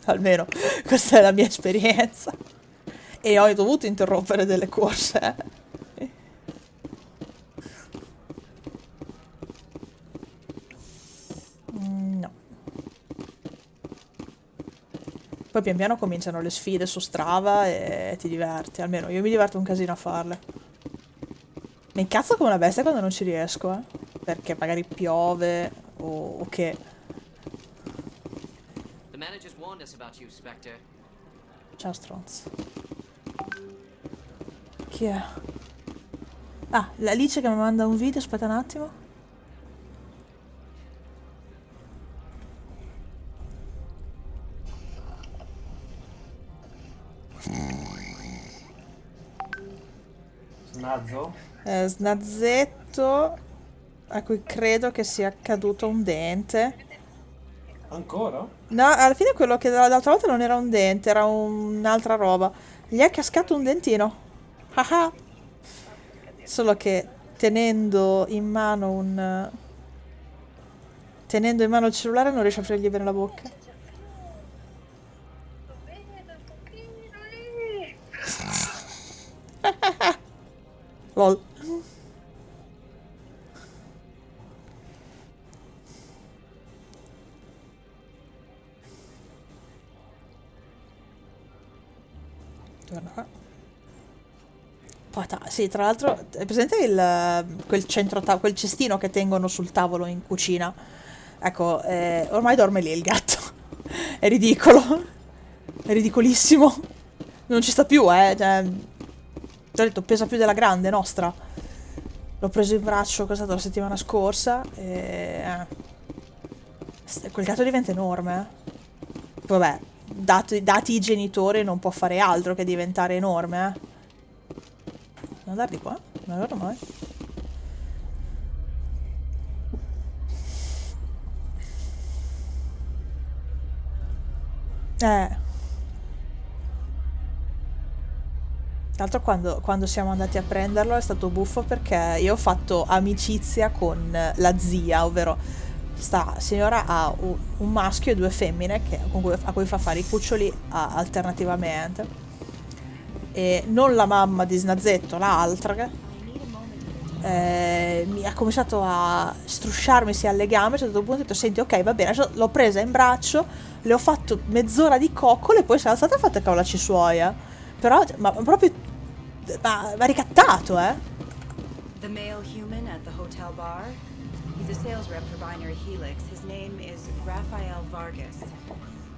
Almeno questa è la mia esperienza. E ho dovuto interrompere delle corse. No. Poi pian piano cominciano le sfide su Strava e ti diverti. Almeno io mi diverto un casino a farle. Mi incazzo come una bestia quando non ci riesco, perché magari piove o che. The managers warned us about you, Spectre. Ciao stronzo. Chi è? Ah, l'Alice che mi manda un video, aspetta un attimo. Snazzo? Snazzetto a cui credo che sia caduto un dente. Ancora? No, alla fine quello che l'altra volta non era un dente, era un'altra roba. Gli è cascato un dentino. Haha. Solo che tenendo in mano il cellulare non riesce a aprirgli bene la bocca. Lol. Sì, tra l'altro, è presente quel cestino che tengono sul tavolo in cucina? Ecco, ormai dorme lì il gatto. È ridicolo. È ridicolissimo. Non ci sta più, Cioè, ti ho detto, pesa più della grande nostra. L'ho preso in braccio, cosa è stato la settimana scorsa. Quel gatto diventa enorme. Poi vabbè, dati i genitori non può fare altro che diventare enorme, Non andare di qua? Non lo vedo mai. Tra l'altro quando siamo andati a prenderlo è stato buffo perché io ho fatto amicizia con la zia, ovvero sta signora ha un maschio e 2 femmine a cui fa fare i cuccioli alternativamente. E non la mamma di Snazzetto, l'altra, mi ha cominciato a strusciarmisi al legame. A un certo punto ho detto, senti, ok, va bene, l'ho presa in braccio, le ho fatto mezz'ora di coccole e poi si è alzata e ha fatto i cavolacci suoi, però, ma proprio ma ricattato, The male human at the hotel bar? He's a sales rep for Binary Helix. His name is Rafael Vargas.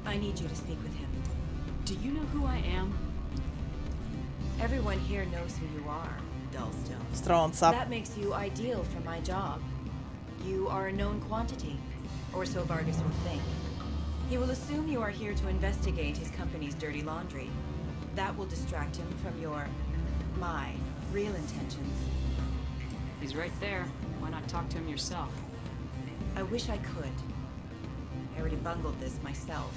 I need you to speak with him. Do you know who I am? Everyone here knows who you are, Dullstone. Stronza. That makes you ideal for my job. You are a known quantity, or so Vargas will think. He will assume you are here to investigate his company's dirty laundry. That will distract him from my real intentions. He's right there. Why not talk to him yourself? I wish I could. I already bungled this myself.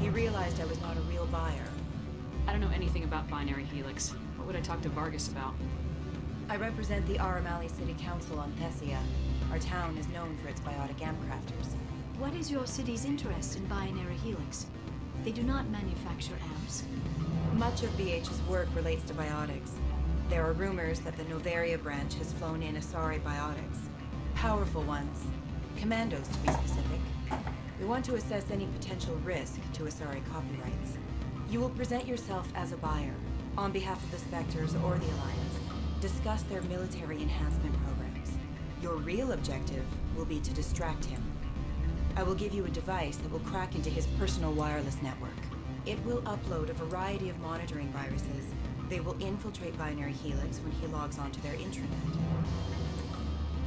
He realized I was not a real buyer. I don't know anything about Binary Helix. What would I talk to Vargas about? I represent the Aramali City Council on Thessia. Our town is known for its biotic amp crafters. What is your city's interest in Binary Helix? They do not manufacture amps. Much of BH's work relates to biotics. There are rumors that the Novaria branch has flown in Asari biotics. Powerful ones. Commandos, to be specific. We want to assess any potential risk to Asari copyrights. You will present yourself as a buyer, on behalf of the Spectres or the Alliance, discuss their military enhancement programs. Your real objective will be to distract him. I will give you a device that will crack into his personal wireless network. It will upload a variety of monitoring viruses. They will infiltrate Binary Helix when he logs onto their intranet.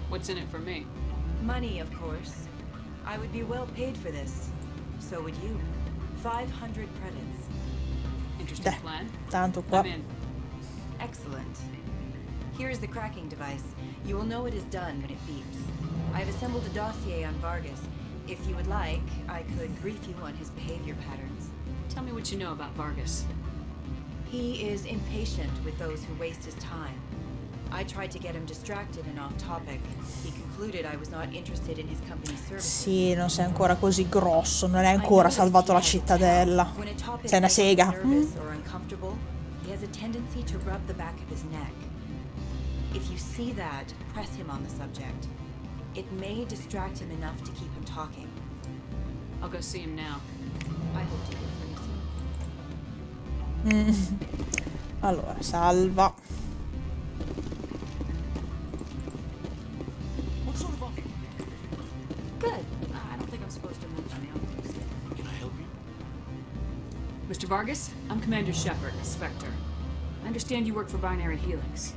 What's in it for me? Money, of course. I would be well paid for this. So would you. 500 credits. Interesting plan. Tanto qua. I'm in. Excellent. Here is the cracking device. You will know it is done when it beeps. I have assembled a dossier on Vargas. If you would like, I could brief you on his behavior patterns. Tell me what you know about Vargas. He is impatient with those who waste his time. I tried to get him distracted and off topic. He concluded I was not interested in his company's services. Sì, non sei ancora così grosso, non hai ancora salvato la cittadella. Sei una sega. He has a tendency to rub the back of his neck. If you see that, press him on the subject. It may distract him enough to keep him talking. I'll go see him now. I hope to hear from you soon. Allora, salva. What sort of offer? Good. I don't think I'm supposed to mention numbers. Can I help you? Mr. Vargas, I'm Commander Shepard, Spectre. I understand you work for Binary Helix.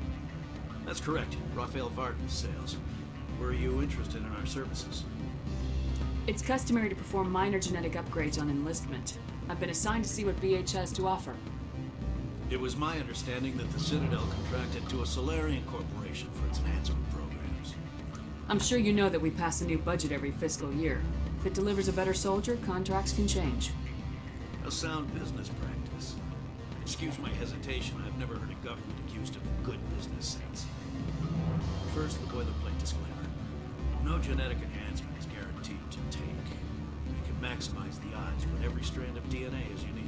That's correct. Raphael Vargas sales. Were you interested in our services? It's customary to perform minor genetic upgrades on enlistment. I've been assigned to see what BH has to offer. It was my understanding that the Citadel contracted to a Solarian corporation for its enhancement programs. I'm sure you know that we pass a new budget every fiscal year. If it delivers a better soldier, contracts can change. A sound business practice. Excuse my hesitation, I've never heard a government accused of good business sense. First, the boilerplate disclaimer. No genetic enhancement is guaranteed to take. We can maximize the odds, but every strand of DNA is unique.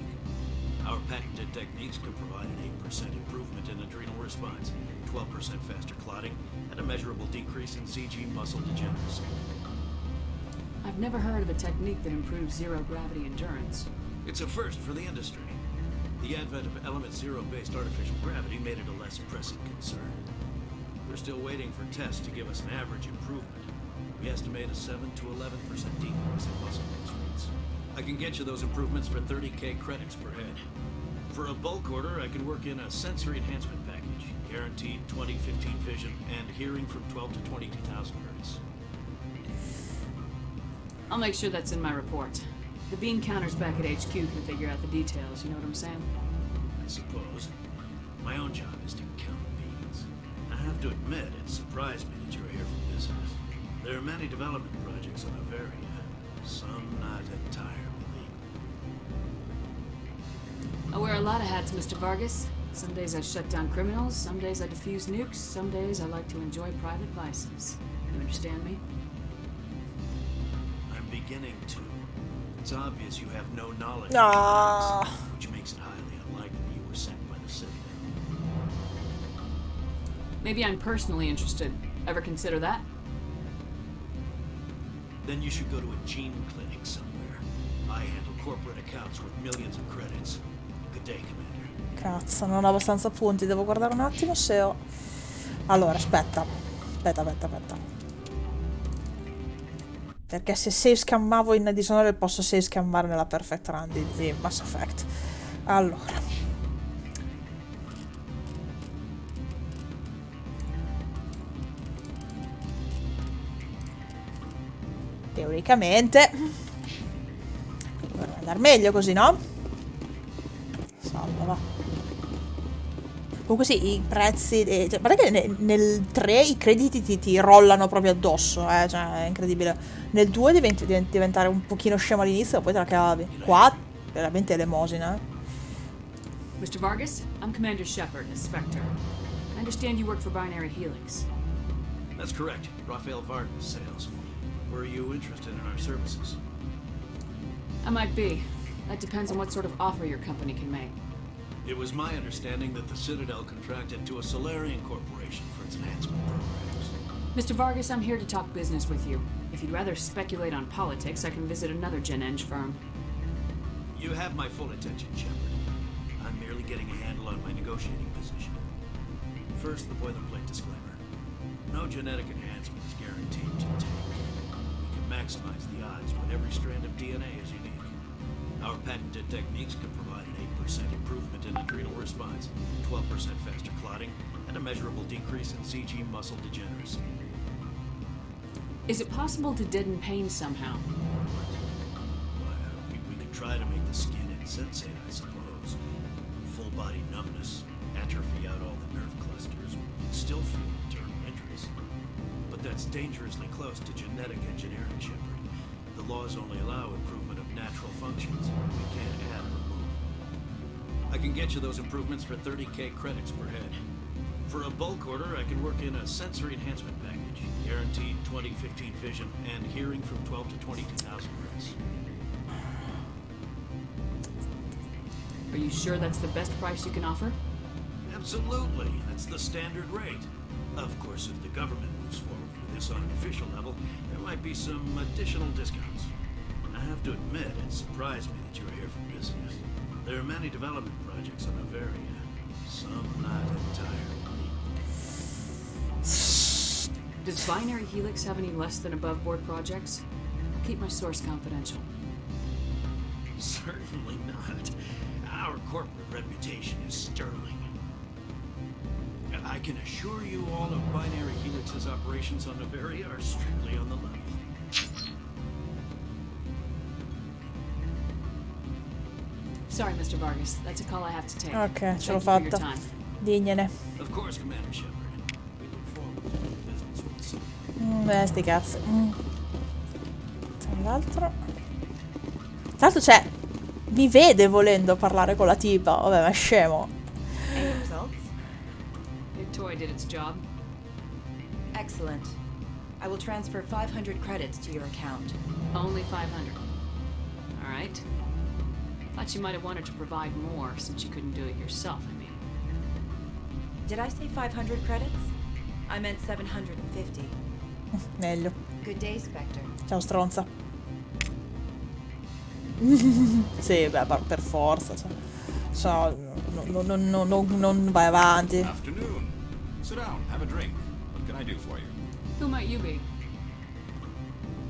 Our patented techniques can provide an 8% improvement in adrenal response, 12% faster clotting, and a measurable decrease in CG muscle degeneracy. I've never heard of a technique that improves zero-gravity endurance. It's a first for the industry. The advent of Element Zero-based artificial gravity made it a less pressing concern. We're still waiting for tests to give us an average improvement. We estimate a 7 to 11% decrease in muscle mass rates. I can get you those improvements for 30k credits per head. For a bulk order, I can work in a sensory enhancement package, guaranteed 20/15 vision and hearing from 12 to 22,000 hertz. I'll make sure that's in my report. The bean counters back at HQ can figure out the details, you know what I'm saying? I suppose. My own job is to count beans. I have to admit, it surprised me that you were here for business. There are many development projects on Novaria, some not entirely legal. I wear a lot of hats, Mr. Vargas. Some days I shut down criminals, some days I defuse nukes, some days I like to enjoy private vices. You understand me? I'm beginning to. It's obvious you have no knowledge Ah. of genetics, which makes it highly unlikely you were sent by the Citadel. Maybe I'm personally interested. Ever consider that? Then you should go to a gene clinic somewhere. I handle corporate accounts with millions of credits. Good day, Commander. Cazzo, non ho abbastanza punti. Devo guardare un attimo se ho... Allora, aspetta. Perché se save scammavo in Dishonored posso save scammare nella Perfect Run di Mass Effect. Allora. Teoricamente dovrebbe andare meglio così, no? Salva, va. Comunque sì, i prezzi... cioè, guarda che nel 3 i crediti ti rollano proprio addosso, cioè è incredibile. Nel 2 devi diventare un pochino scemo all'inizio e poi te la cavi. Qua veramente elemosina. Mr. Vargas, I'm Commander Shepard, a Spectre. I understand you work for Binary Helix. That's correct. Rafael Vargas, sales. Were you interested in our services? I might be. That depends on what sort of offer your company can make. It was my understanding that the Citadel contracted to a Solarian corporation for its enhancement programs. Mr. Vargas, I'm here to talk business with you. If you'd rather speculate on politics, I can visit another Gen Eng firm. You have my full attention, Shepard. I'm merely getting a handle on my negotiating position. First, the boilerplate disclaimer. No genetic enhancement is guaranteed to take. We can maximize the odds, but every strand of DNA is unique. Our patented techniques can provide an 8% improvement in adrenal response, 12% faster clotting, and a measurable decrease in CG muscle degeneracy. Is it possible to deaden pain somehow? We could try to make the skin insensate, I suppose. Full body numbness, atrophy out all the nerve clusters, still feel internal injuries. But that's dangerously close to genetic engineering, Shepard. The laws only allow improvement of natural functions. We can't add or remove. I can get you those improvements for 30k credits per head. For a bulk order, I can work in a sensory enhancement package, guaranteed 20/15 vision and hearing from 12 to 22,000 Hz. Are you sure that's the best price you can offer? Absolutely. That's the standard rate. Of course, if the government moves forward with this on an official level, there might be some additional discounts. I have to admit, it surprised me that you were here for business. There are many development projects on Noveria, some not entirely legal. Does Binary Helix have any less than above-board projects? I'll keep my source confidential. Certainly not. Our corporate reputation is sterling. I can assure you all of Binary Helix's operations on Noveria are strictly on the level. Sorry, Mr. Vargas. That's a call I have to take. Ok, ce l'ho Thank you for your fatta. time. Dignene. Of course, Commander Shepard. We look forward to doing business with the Citadel. Sti cazzi. Tra l'altro... Tra l'altro, cioè, mi vede volendo parlare con la tipa. Vabbè, ma è scemo. Any results? Your toy did its job. Excellent. I will transfer 500 credits to your account. Only 500. All right. Thought you might have wanted to provide more since you couldn't do it yourself, I mean. Did I say 500 credits? I meant 750. Meglio. Good day, Spectre. Ciao, stronza. Sì, beh, per forza. Cioè, non vai avanti. Afternoon. Sit down, have a drink. What can I do for you? Who might you be?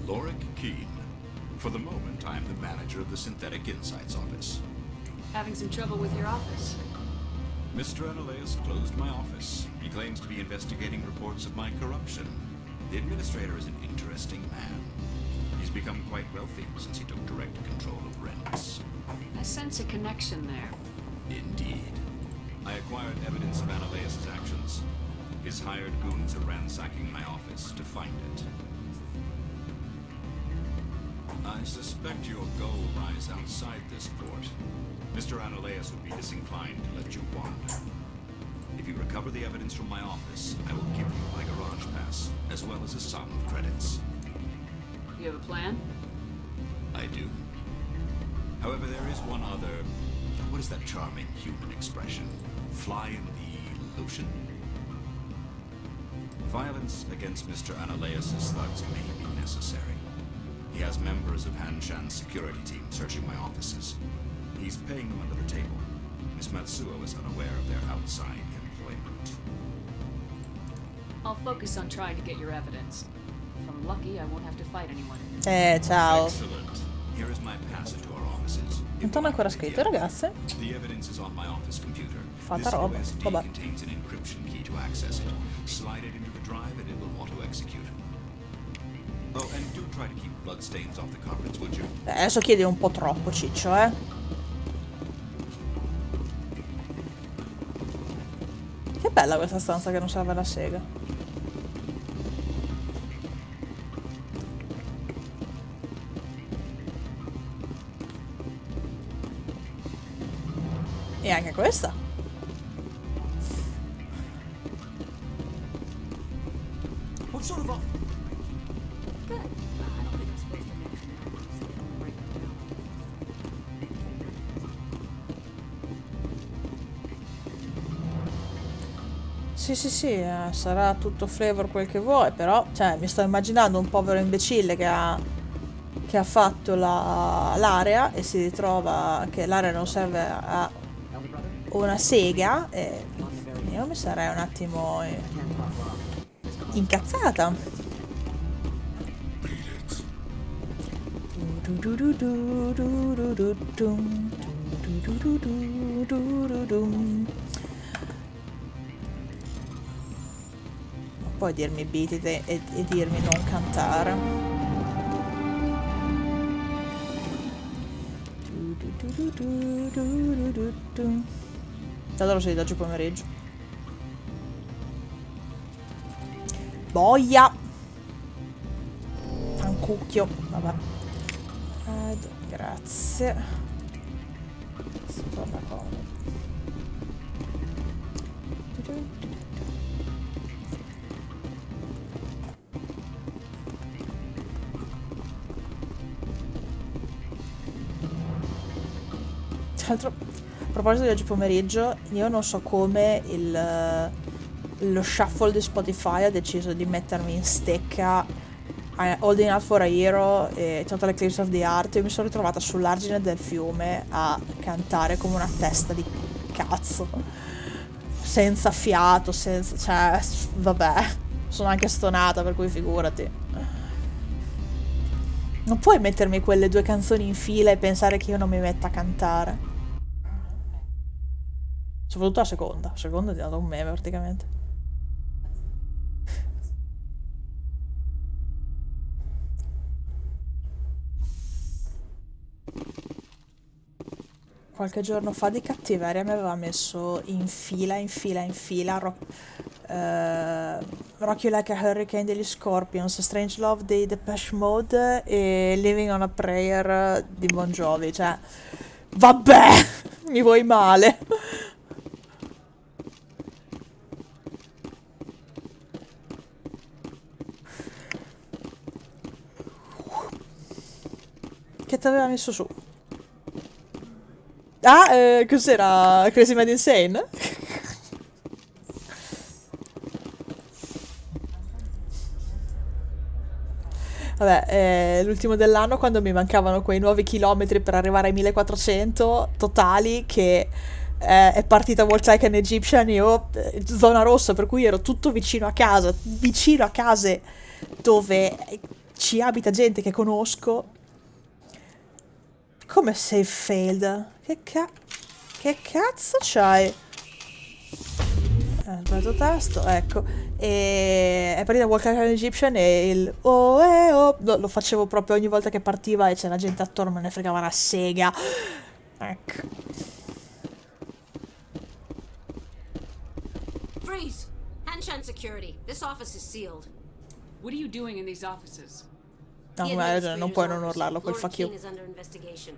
Lorik Keene. For the moment, I am the manager of the Synthetic Insights office. Having some trouble with your office? Mr. Analeas closed my office. He claims to be investigating reports of my corruption. The administrator is an interesting man. He's become quite wealthy since he took direct control of rents. I sense a connection there. Indeed. I acquired evidence of Analeas' actions. His hired goons are ransacking my office to find it. I suspect your goal lies outside this port. Mr. Analeas would be disinclined to let you wander. If you recover the evidence from my office, I will give you my garage pass, as well as a sum of credits. You have a plan? I do. However, there is one other... What is that charming human expression? Fly in the lotion? Violence against Mr. Analeas' thugs may be necessary. He has members of Han-Shan's security team searching my offices. He's paying them under the table. Miss Matsuo is unaware of their outside employment. I'll focus on trying to get your evidence. If I'm lucky, I won't have to fight anyone. Ciao. Excellent. Here is my pass into our offices. Non torna ancora scritto, ragazze. The evidence is on my office computer. Fatta This roba. OSD Vabbè. contains an encryption key to access it. Slide it into the drive and it will auto-execute. Oh, and do try to keep bloodstains off the carpets, would you? Adesso chiedi un po' troppo, Ciccio, eh. bella questa stanza che non serve la sega. E anche questa. What sort of off? Good. I don't think I'm supposed to mention that. Break them down. Sì, sarà tutto flavor quel che vuoi, però, cioè, mi sto immaginando un povero imbecille che ha fatto l'area e si ritrova che l'area non serve a una sega e io mi sarei un attimo incazzata. Non puoi dirmi beat it e dirmi non cantare. Allora sei da oggi pomeriggio. Boia! Un cucchio. Vabbè. Grazie. Si torna comodo. Tra l'altro, a proposito di oggi pomeriggio, io non so come lo shuffle di Spotify ha deciso di mettermi in stecca Holding Out for a Hero e Total Eclipse of the Heart. Io mi sono ritrovata sull'argine del fiume a cantare come una testa di cazzo, senza fiato, senza, cioè, vabbè, sono anche stonata, per cui figurati. Non puoi mettermi quelle due canzoni in fila e pensare che io non mi metta a cantare. Soprattutto la seconda. La seconda è diventata un meme praticamente. Qualche giorno fa di cattiveria mi aveva messo in fila Rock You Like a Hurricane degli Scorpions, Strange Love dei Depeche Mode e Living on a Prayer di Bon Jovi. Cioè, vabbè, mi vuoi male. Che ti aveva messo su? Ah, cos'era? Crazy Mad Insane? Vabbè, l'ultimo dell'anno quando mi mancavano quei 9 chilometri per arrivare ai 1400 totali, che è partita Walk Like an Egyptian, io zona rossa, per cui ero tutto vicino a casa, vicino a case dove ci abita gente che conosco. Come save failed? Che cazzo c'hai? Sbagliato tasto, ecco. E è partita Walk Like an Egyptian e il oh lo facevo proprio ogni volta che partiva e c'era gente attorno, me ne fregava una sega. Ecco. Freeze! Hanshan security. This office is sealed. What are you doing in these offices? No, come hai ragione, non puoi non urlarlo col fuck you. Is under investigation.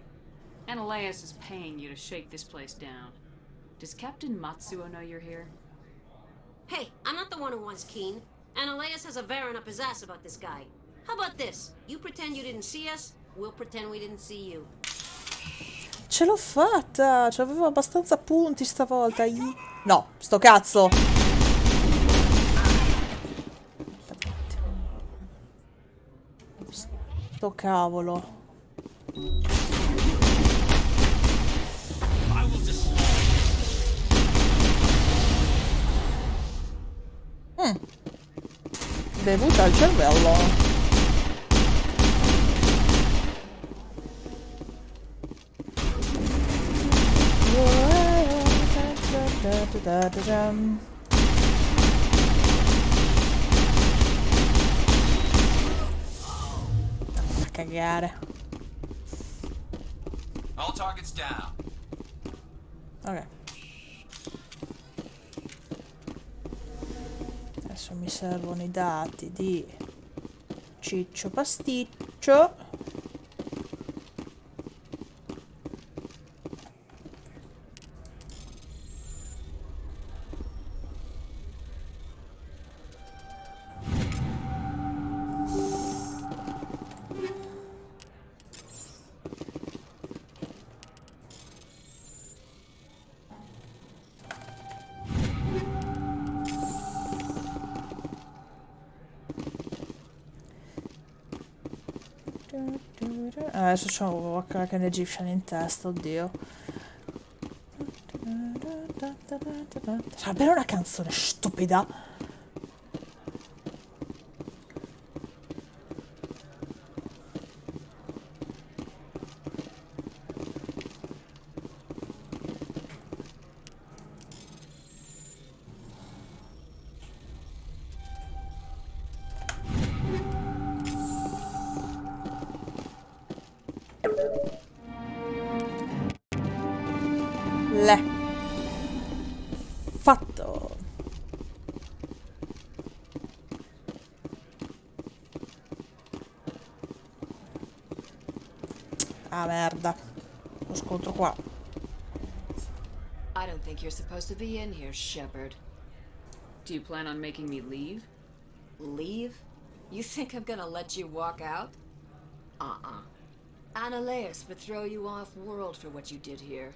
Analeus is paying you to shake this place down. Does Captain Matsuo know you're here? Hey, I'm not the one who wants Keen. Analeus has a Varen up his ass about this guy. How about this? You pretend you didn't see us, we'll pretend we didn't see you. Ce l'ho fatta! C'avevo abbastanza punti stavolta. No, sto cazzo! Sto cavolo. Bevuta al cervello. A cagare. All targets down. Ok. Adesso mi servono i dati di Ciccio Pasticcio. Adesso ho Crack and Egyptian in testa, oddio. Sarà bene una canzone stupida. Fatto. Ah, merda. Lo scontro qua. I don't think you're supposed to be in here, Shepard. Do you plan on making me leave? Leave? You think I'm gonna let you walk out? Annaleus would throw you off-world for what you did here.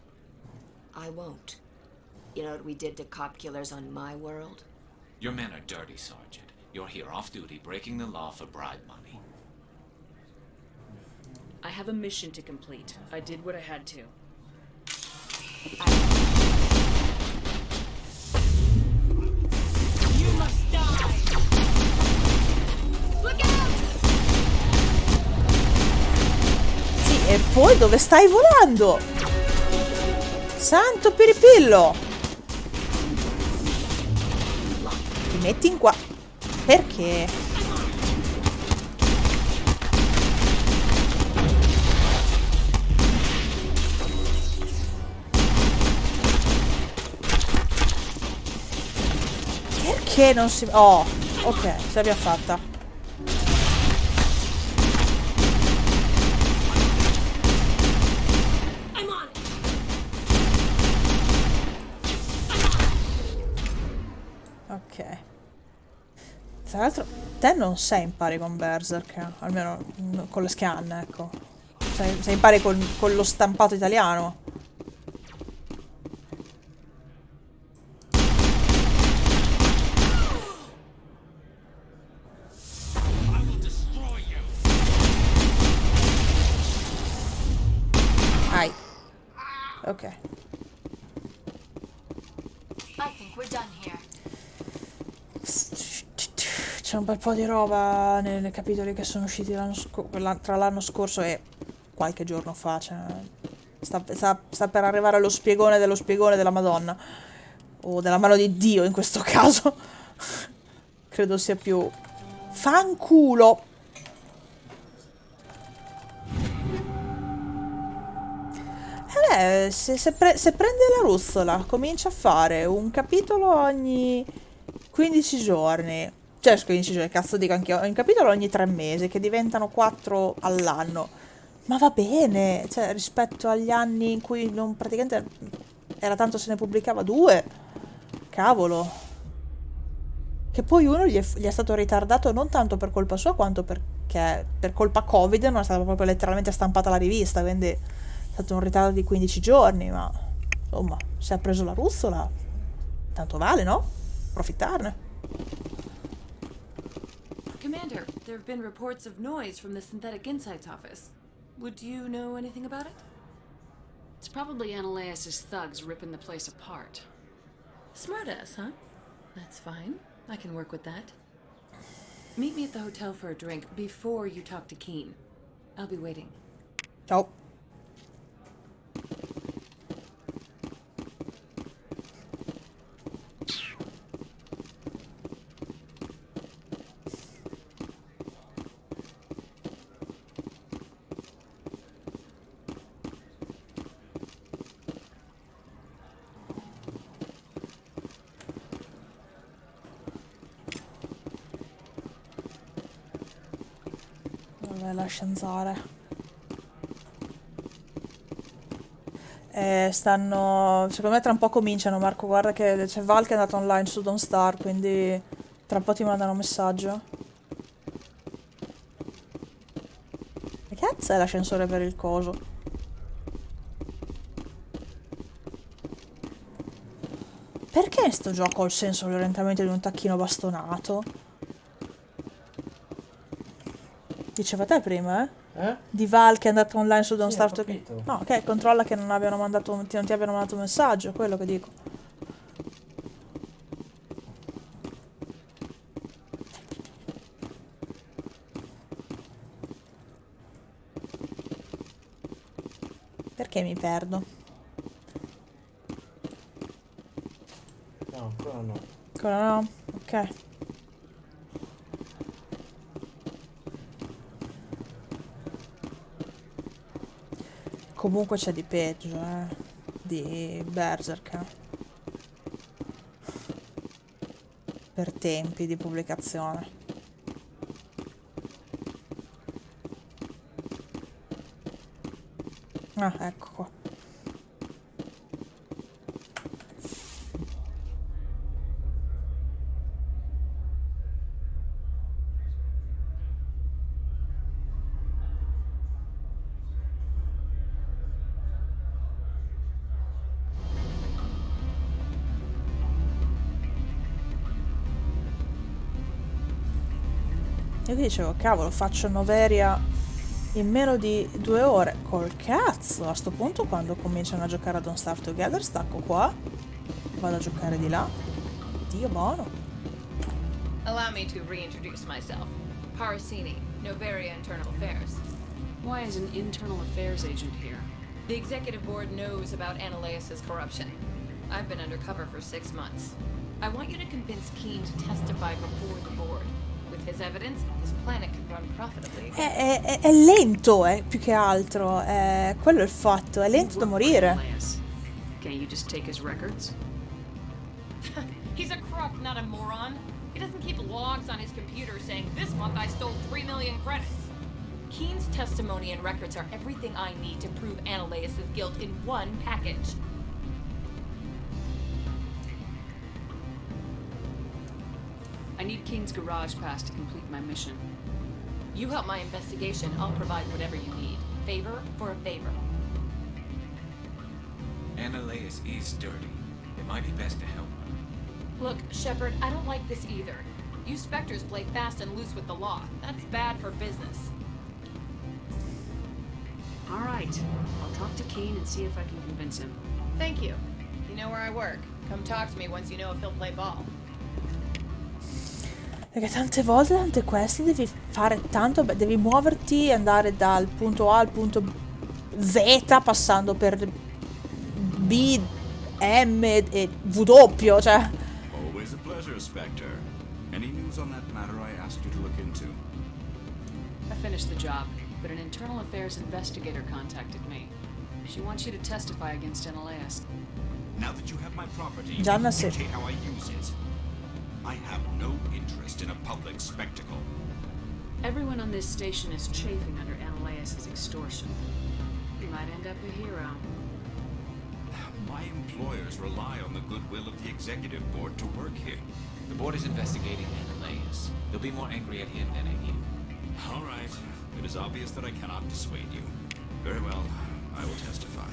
I won't. You know what we did to cop killers on my world? Your men are dirty, Sergeant. You're here off-duty, breaking the law for bribe money. I have a mission to complete. I did what I had to. You must die! Look out! Sì, e poi dove stai volando? Santo piripillo! Ti metti in qua. Perché? Perché non si... Oh, ok, ce l'abbiamo fatta. Ok. Tra l'altro, te non sei in pari con Berserk, almeno con le scan, ecco. Sei in pari con lo stampato italiano. Ai. Ok. I think we're done here. C'è un bel po' di roba nei capitoli che sono usciti tra l'anno scorso e qualche giorno fa. Cioè, sta per arrivare allo spiegone della Madonna. O della mano di Dio in questo caso. Credo sia più... Fanculo! Se prende la russola, comincia a fare un capitolo ogni 15 giorni. Cioè, 15 giorni, cazzo dico anche un capitolo ogni 3 mesi, che diventano 4 all'anno. Ma va bene, cioè, rispetto agli anni in cui non praticamente era tanto se ne pubblicava 2. Cavolo. Che poi uno gli è stato ritardato non tanto per colpa sua, quanto perché per colpa Covid non è stata proprio letteralmente stampata la rivista, quindi è stato un ritardo di 15 giorni, ma insomma, se ha preso la russola, tanto vale, no? Approfittarne. Commander, there have been reports of noise from the Synthetic Insights office. Would you know anything about it? It's probably Annaleus' thugs ripping the place apart. Smartass, huh? That's fine. I can work with that. Meet me at the hotel for a drink before you talk to Keen. I'll be waiting. Ciao. lascianzare. Secondo me tra un po' cominciano, Marco. Guarda che c'è Val che è andato online su Don't Star, quindi tra un po' ti mandano un messaggio. Che cazzo è l'ascensore per il coso? Perché in sto gioco ho il senso dell'orientamento di un tacchino bastonato? Diceva te prima, eh? Di Val che è andato online su Don't Sì, Start ho capito. No, ok, controlla che non abbiano mandato, non ti abbiano mandato un messaggio, è quello che dico. Perché mi perdo? No, ancora no. Ancora no? Ok. Comunque c'è di peggio, di Berserk. Per tempi di pubblicazione. Ah, ecco qua. Io che dicevo, cavolo, faccio Noveria in meno di 2 ore. Col cazzo, a sto punto quando cominciano a giocare a Don't Starve Together, stacco qua, vado a giocare di là. Dio buono. Allow me to reintroduce myself. Parasini, Noveria Internal Affairs. Why is an internal affairs agent here? The executive board knows about Ananias's corruption. I've been undercover for 6 months. I want you to convince Keene to testify before the board. With his evidence, this planet can run profitably. È lento, più che altro. Quello è il fatto, è lento da morire. Can't you just take his records? He's a crook, not a moron. He doesn't keep logs on his computer saying, this month I stole 3 million credits. Keene's testimony and records are everything I need to prove Ananias's guilt in one package. I need Keene's garage pass to complete my mission. You help my investigation, I'll provide whatever you need. Favor for a favor. Ananias is dirty. It might be best to help her. Look, Shepard, I don't like this either. You Spectres play fast and loose with the law. That's bad for business. All right. I'll talk to Keene and see if I can convince him. Thank you. You know where I work. Come talk to me once you know if he'll play ball. Perché tante volte, tante queste devi fare tanto, devi muoverti e andare dal punto A al punto Z passando per B, M e W, cioè. Always a pleasure, Spectre. Any news on that matter I asked you to look into? I finished the job, but an internal affairs investigator contacted me. She wants you to testify against Ananias. Now that you have my property, Gianna, you sì. dictate how I use it. I have no interest in a public spectacle. Everyone on this station is chafing under Ananias's extortion. You might end up a hero. My employers rely on the goodwill of the executive board to work here. The board is investigating Ananias. They'll be more angry at him than at you. All right. It is obvious that I cannot dissuade you. Very well. I will testify.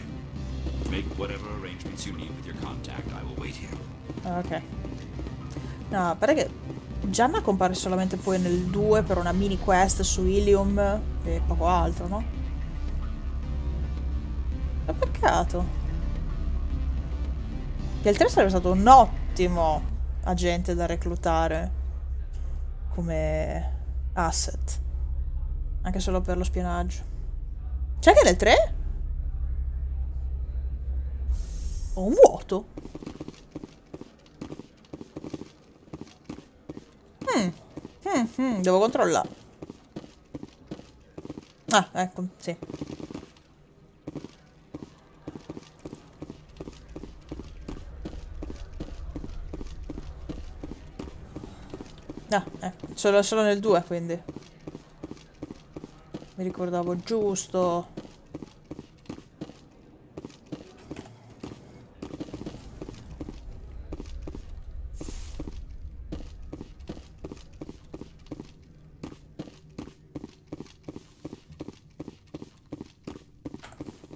Make whatever arrangements you need with your contact. I will wait here. Ok. No, a parte che Gianna compare solamente poi nel 2 per una mini quest su Ilium e poco altro, no? È peccato. Che il 3 sarebbe stato un ottimo agente da reclutare come asset. Anche solo per lo spionaggio. C'è anche nel 3? Ho un vuoto. Devo controllare. Ah, ecco, sì. Ah, ecco, solo nel 2, quindi. Mi ricordavo giusto.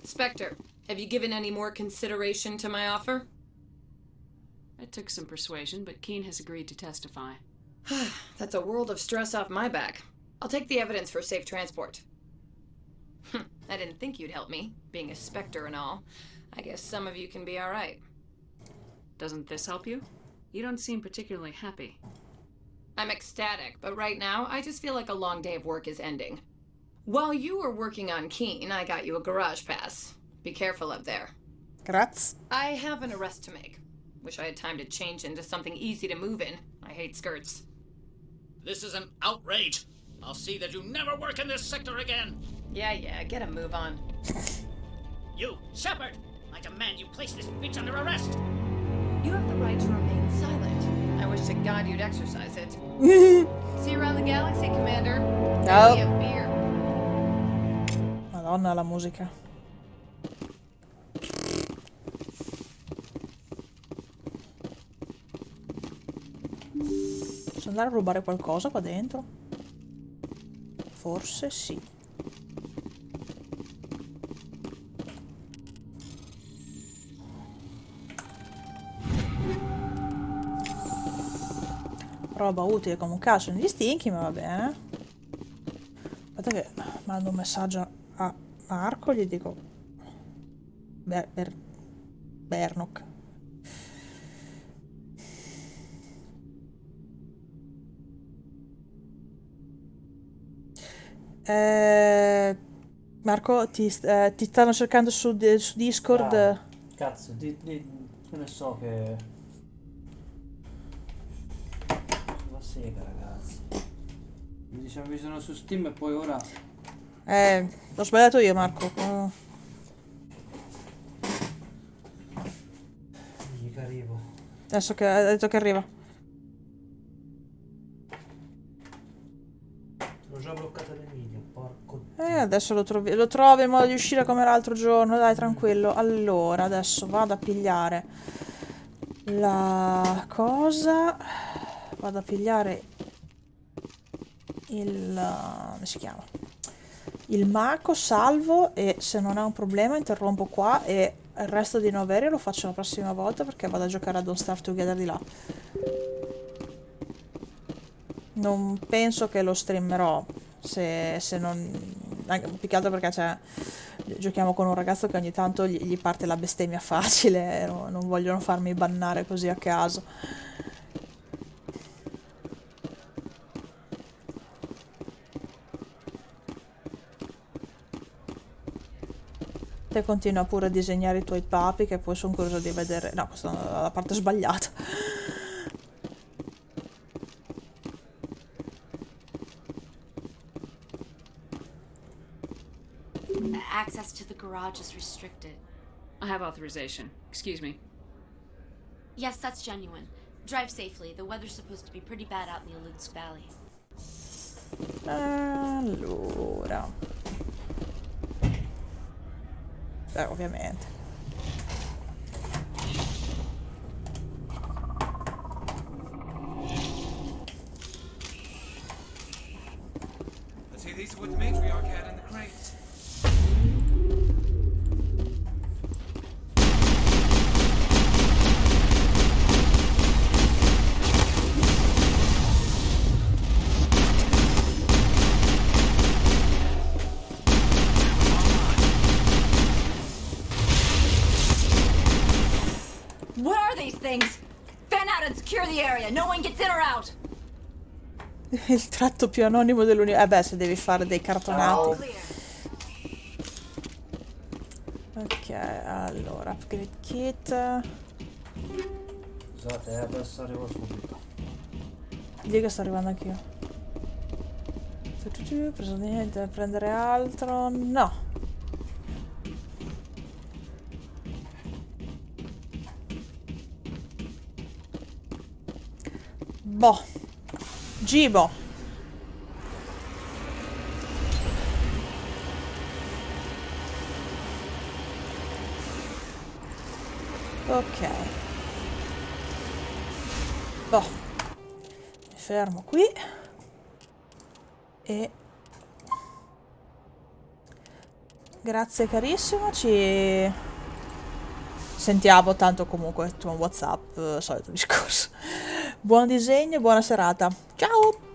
Spectre, have you given any more consideration to my offer? It took some persuasion, but Keene has agreed to testify. That's a world of stress off my back. I'll take the evidence for safe transport. I didn't think you'd help me, being a Spectre and all. I guess some of you can be alright. Doesn't this help you? You don't seem particularly happy. I'm ecstatic, but right now, I just feel like a long day of work is ending. While you were working on Keene, I got you a garage pass. Be careful up there. Grazie. I have an arrest to make. Wish I had time to change into something easy to move in. I hate skirts. This is an outrage. I'll see that you never work in this sector again. Yeah, get a move on. You, Shepard! I demand you place this bitch under arrest. You have the right to remain silent. I wish to God you'd exercise it. See you around the galaxy, Commander. Ciao. Maybe a beer. Madonna, la musica. Posso andare a rubare qualcosa qua dentro? Forse sì. Roba utile come un calcio negli stinchi, ma va bene. Aspetta che mando un messaggio a Marco, gli dico Bernok. Marco, ti stanno cercando su Discord. Ah, cazzo, che ne so che... La sega, ragazzi. Mi diceva che sono su Steam e poi ora... L'ho sbagliato io, Marco. Mica arrivo. Adesso che ha detto che arriva. L'ho già bloccata l'Emilia, porco. Adesso lo trovi in modo di uscire come l'altro giorno, dai, tranquillo. Allora, adesso vado a pigliare la cosa. Vado a pigliare come si chiama? Il Mako, salvo, e se non è un problema interrompo qua e il resto di Noveria lo faccio la prossima volta perché vado a giocare a Don't Starve Together di là. Non penso che lo streamerò, se non... più che altro perché giochiamo con un ragazzo che ogni tanto gli parte la bestemmia facile, non vogliono farmi bannare così a caso. Te continua pure a disegnare i tuoi papi, che poi sono curioso di vedere... No, questa è la parte sbagliata. Access to the garage is restricted. I have authorization. Excuse me. Yes, that's genuine. Drive safely. The weather's supposed to be pretty bad out in the Alux Valley. Allora... ovviamente. Let's see, these are what the matriarch had in the crates. What are these things? Fan out and secure the area. No one gets in or out. Il tratto più anonimo dell'universo. Beh, se devi fare dei cartonati. Ok, allora, upgrade kit. Scusate, adesso arrivo subito. Lì che sto arrivando anch'io. Preso niente, prendere altro. No. Boh. Gibo. Ok. Oh. Mi fermo qui. E... Grazie carissimo, ci sentiamo tanto comunque con WhatsApp, solito discorso. Buon disegno e buona serata. Ciao!